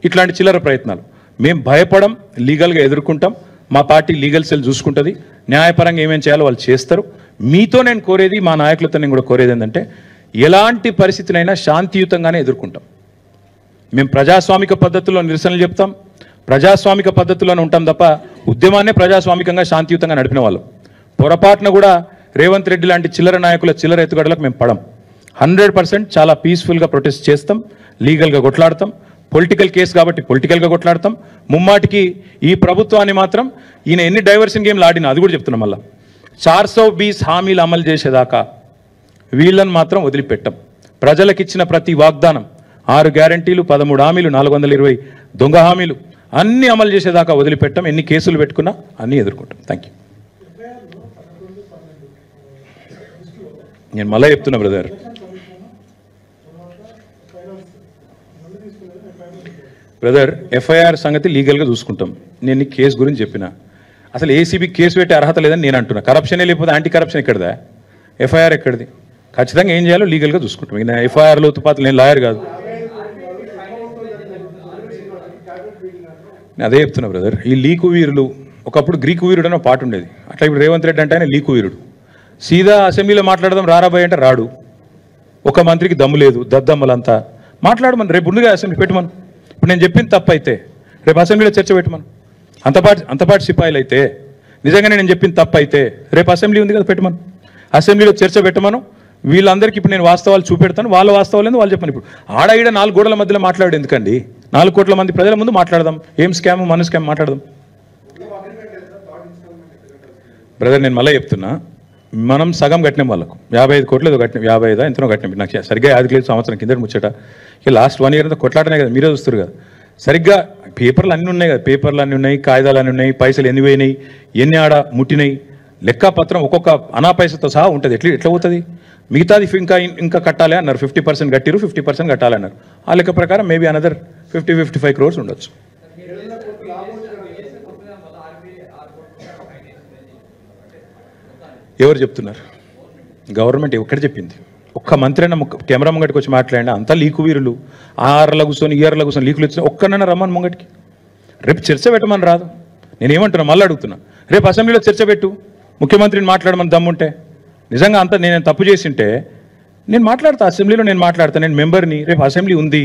ఇట్లాంటి చిల్లర ప్రయత్నాలు. మేము భయపడం, లీగల్గా ఎదుర్కొంటాం. మా పార్టీ లీగల్ సెల్ చూసుకుంటుంది. న్యాయపరంగా ఏమేం చేయాలో వాళ్ళు చేస్తారు. మీతో నేను కోరేది, మా నాయకులతో నేను కూడా కోరేది ఏంటంటే ఎలాంటి పరిస్థితినైనా శాంతియుతంగానే ఎదుర్కొంటాం. మేము ప్రజాస్వామిక పద్ధతుల్లో నిరసనలు చెప్తాం, ప్రజాస్వామిక పద్ధతుల్లోనే ఉంటాం తప్ప ఉద్యమాన్నే ప్రజాస్వామికంగా శాంతియుతంగా నడిపిన వాళ్ళం. పొరపాటున కూడా రేవంత్ రెడ్డి లాంటి చిల్లర నాయకుల చిల్లర ఎత్తుగడలకు మేము పడం. 100% చాలా పీస్ఫుల్గా ప్రొటెస్ట్ చేస్తాం, లీగల్గా కొట్లాడతాం. పొలిటికల్ కేసు కాబట్టి పొలిటికల్గా కొట్లాడతాం. ముమ్మాటికి ఈ ప్రభుత్వాన్ని మాత్రం ఈయన ఎన్ని డైవర్షన్ గేమ్లు ఆడినా అది కూడా చెప్తున్నాం. మళ్ళీ 420 హామీలు అమలు చేసేదాకా వీళ్ళని మాత్రం వదిలిపెట్టాం. ప్రజలకిచ్చిన ప్రతి వాగ్దానం 6 గ్యారంటీలు, 13 హామీలు, 420 దొంగ హామీలు అన్నీ అమలు చేసేదాకా వదిలిపెట్టాం. ఎన్ని కేసులు పెట్టుకున్నా అన్నీ ఎదుర్కొంటాం. Thank you. నేను మళ్ళీ చెప్తున్నా బ్రదర్, ఎఫ్ఐఆర్ సంగతి లీగల్గా చూసుకుంటాం. నేను నీ కేసు గురించి చెప్పిన, అసలు ఏసీబీ కేసు పెట్టే అర్హత లేదని నేను అంటున్నా. కరప్షనే లేకపోతే యాంటీ కరప్షన్ ఎక్కడదా? ఎఫ్ఐఆర్ ఎక్కడిది? ఖచ్చితంగా ఏం చేయాలో లీగల్గా చూసుకుంటాం. ఇక ఎఫ్ఐఆర్లో తుపాతులు, నేను లాయర్ కాదు. నేను అదే చెప్తున్నా బ్రదర్. ఈ లీకు వీరులు, ఒకప్పుడు గ్రీకు వీరుడు అని పాట ఉండేది, అట్లా ఇప్పుడు రేవంత్ రెడ్డి అంటే ఆయన లీకు వీరుడు. సీదా అసెంబ్లీలో మాట్లాడదాం రారాబాయ్ అంటే రాడు. ఒక మంత్రికి దమ్ము లేదు, దద్దమ్మలంతా మాట్లాడమని రేపు ఉండగా అసెంబ్లీ పెట్టమను. ఇప్పుడు నేను చెప్పింది తప్పు అయితే రేపు అసెంబ్లీలో చర్చ పెట్టమను. అంతపాటి సిపాయిలు అయితే నిజంగానే నేను చెప్పింది తప్పు అయితే రేపు అసెంబ్లీ ఉంది కదా పెట్టమను, అసెంబ్లీలో చర్చ పెట్టమను. వీళ్ళందరికీ ఇప్పుడు నేను వాస్తవాలు చూపెడతాను, వాళ్ళ వాస్తవాలు ఏందో వాళ్ళు చెప్పండి. ఇప్పుడు ఆడ 4 గోడల మధ్యలో మాట్లాడు ఎందుకండి? 4 కోట్ల మంది ప్రజల ముందు మాట్లాడదాం. ఏం స్కామ్, మన స్కామ్ మాట్లాడదాం. బ్రదర్ నేను మళ్ళీ చెప్తున్నా, మనం సగం కట్టినాం వాళ్ళకు 55 కోట్లు ఏదో కట్టినాం, 55 ఎంతనో కట్టినాం. నాకు సరిగ్గా 5 లేదు, సంవత్సరం కింద ముచ్చట. ఇక లాస్ట్ 1 ఇయర్ అంతా కొట్లాటనే కదా, మీరే చూస్తారు కదా. సరిగ్గా పేపర్లు అన్నీ ఉన్నాయి కదా, పేపర్లు అన్నీ ఉన్నాయి, కాగితాలు అన్నీ ఉన్నాయి, పైసలు ఎన్ని పోయినాయి, ఎన్ని ఆడ ముట్టినాయి, లెక్కపత్రం ఒక్కొక్క అనా పైసతో సహా ఉంటుంది. ఎట్లా పోతుంది? మిగతాది ఇంకా కట్టాలి అన్నారు. 50% కట్టిరు, 50% కట్టాలి అన్నారు. ఆ లెక్క ప్రకారం మేబీ అనదర్ 50-55 crores ఉండొచ్చు. ఎవరు చెప్తున్నారు? గవర్నమెంట్ ఎక్కడ చెప్పింది? ఒక్క మంత్రి అయినా కెమెరా ముంగటికి వచ్చి మాట్లాడినా అంతా లీకు వీరులు, 6 కూర్చొని 7 కూర్చొని లీకులు వచ్చిన ఒక్కనైనా రమ్మని ముంగటికి. రేపు చర్చ పెట్టమని రాదు. నేనేమంటున్నా, మళ్ళీ అడుగుతున్నా, రేపు అసెంబ్లీలో చర్చ పెట్టు, ముఖ్యమంత్రిని మాట్లాడమని దమ్ముంటే. నిజంగా అంతా నేను తప్పు చేసింటే నేను మాట్లాడతా, అసెంబ్లీలో నేను మాట్లాడతా, నేను మెంబర్ని. రేపు అసెంబ్లీ ఉంది,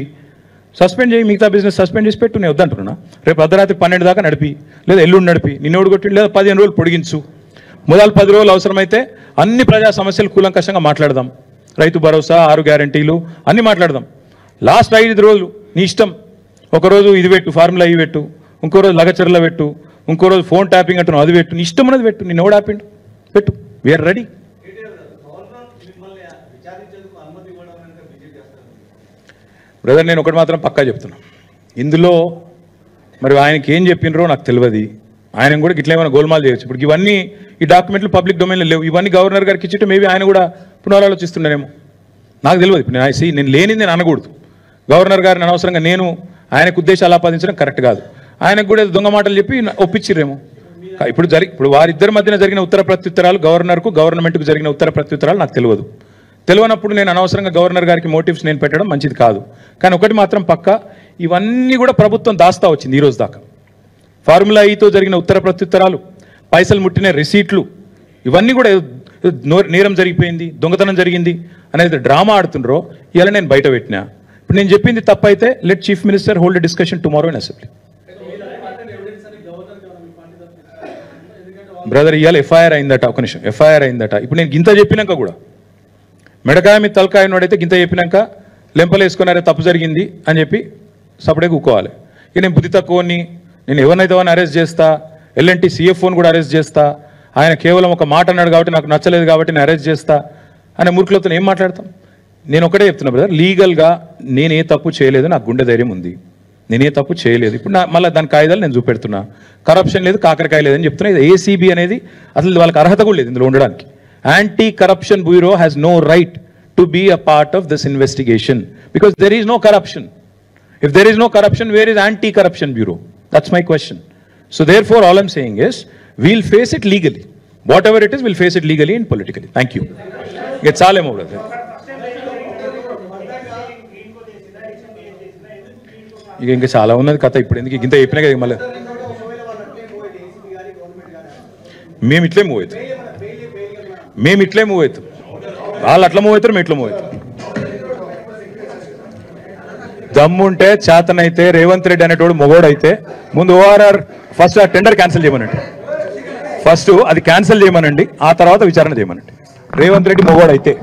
సస్పెండ్ చేయి, మిగతా బిజినెస్ సస్పెండ్ చేసి పెట్టు. నేను వద్దంటున్నా. రేపు అర్ధరాత్రి 12 దాకా నడిపి, లేదా ఎల్లుండి నడిపి, నిన్నోడు కొట్టి, లేదా 15 రోజులు పొడిగించు. మొదలు 10 రోజులు అవసరమైతే అన్ని ప్రజా సమస్యలు కూలంకషంగా మాట్లాడదాం. రైతు భరోసా, 6 గ్యారంటీలు అన్నీ మాట్లాడదాం. లాస్ట్ 5 రోజులు నీ ఇష్టం. ఒకరోజు ఇది పెట్టు, ఫార్ములా ఇవి పెట్టు, ఇంకో రోజు లగచర్ల పెట్టు, ఇంకో రోజు ఫోన్ ట్యాపింగ్ అంటున్నావు అది పెట్టు, నీ ఇష్టం అనేది పెట్టు. నిన్న ఎవడు ఆపిండు? పెట్టు, వీఆర్ రెడీ. బ్రదర్ నేను ఒకటి మాత్రం పక్కా చెప్తున్నా, ఇందులో మరి ఆయనకి ఏం చెప్పినరో నాకు తెలియదు. ఆయన కూడా ఇట్లా ఏమైనా గోల్మాల్ చేయొచ్చు. ఇప్పుడు ఇవన్నీ ఈ డాక్యుమెంట్లు పబ్లిక్ డొమైన్లో లేవు. ఇవన్నీ గవర్నర్ గారికి ఇచ్చింటే మేబీ ఆయన కూడా పునరాలోచిస్తున్నారేమో, నాకు తెలియదు. ఇప్పుడు నేను లేనిది నేను అనకూడదు. గవర్నర్ గారిని అనవసరంగా నేను ఆయనకు ఉద్దేశాలు ఆపాదించడం కరెక్ట్ కాదు. ఆయనకు కూడా దొంగ మాటలు చెప్పి ఒప్పించిరేమో. ఇప్పుడు వారిద్దరి మధ్యన జరిగిన ఉత్తర ప్రత్యుత్తరాలు, గవర్నర్కు గవర్నమెంట్కు జరిగిన ఉత్తర ప్రత్యుత్తరాలు నాకు తెలియనప్పుడు నేను అనవసరంగా గవర్నర్ గారికి మోటివ్స్ నేను పెట్టడం మంచిది కాదు. కానీ ఒకటి మాత్రం పక్కా, ఇవన్నీ కూడా ప్రభుత్వం దాస్తా వచ్చింది ఈరోజు దాకా. ఫార్ములా ఈతో జరిగిన ఉత్తర ప్రత్యుత్తరాలు, పైసలు ముట్టిన రిసీట్లు, ఇవన్నీ కూడా నేరం జరిగిపోయింది, దొంగతనం జరిగింది అనేది డ్రామా ఆడుతుండ్రో ఇలా నేను బయట పెట్టినా. ఇప్పుడు నేను చెప్పింది తప్పైతే let chief minister hold discussion tomorrow in assembly. Brother ఇవాళ ఎఫ్ఐఆర్ అయిందట, ఒక నిమిషం, ఎఫ్ఐఆర్ అయిందట. ఇప్పుడు నేను గింత చెప్పినాక కూడా మెడకాయ మీద తలకాయ ఉన్నాడైతే గింత చెప్పినాక లెంపలేసుకున్నారే తప్పు జరిగింది అని చెప్పి సపడే కూకోవాలి. ఇక నేను బుద్ధి తక్కువని, నేను ఎవరినైతే వాడిని అరెస్ట్ చేస్తా, ఎల్ఎన్టీ CFOని కూడా అరెస్ట్ చేస్తా, ఆయన కేవలం ఒక మాట అన్నాడు కాబట్టి నాకు నచ్చలేదు కాబట్టి నేను అరెస్ట్ చేస్తా అనే మూర్ఖులతో ఏం మాట్లాడతాం? నేను ఒకటే చెప్తున్నా బ్రదర్, లీగల్గా నేనే తప్పు చేయలేదు, నాకు గుండె ధైర్యం ఉంది, నేనే తప్పు చేయలేదు. ఇప్పుడు మళ్ళీ దాని కాయిదాలు నేను చూపెడుతున్నా. కరప్షన్ లేదు, కాకరకాయ లేదని చెప్తున్నా. ఇది ఏసీబీ అనేది అసలు వాళ్ళకి అర్హత కూడా లేదు ఇందులో ఉండడానికి. Anti corruption bureau has no right to be a part of this investigation because there is no corruption. If there is no corruption, where is anti-corruption bureau? That's my question. So therefore, all I'm saying is, we'll face it legally. Whatever it is, we'll face it legally and politically. Thank you. It's all I'm over there. ఇంకా చాలా ఉన్నది కథ. ఇప్పుడు ఎందుకు ఇంత చెప్పినా కదా మళ్ళీ మేము ఇట్లే మూవ్ అవుతాం. వాళ్ళు అట్లా మూవ్ అవుతారు, మేము ఇట్లా మూవ్ అవుతాం. దమ్ముంటే చేతనైతే రేవంత్ రెడ్డి అనేటోడు మొగోడైతే ముందు ఓఆర్ఆర్ ఫస్ట్ ఆ టెండర్ క్యాన్సిల్ చేయమనండి. ఫస్ట్ అది క్యాన్సిల్ చేయమనండి, ఆ తర్వాత విచారణ చేయమనండి. రేవంత్ రెడ్డి మొగోడైతే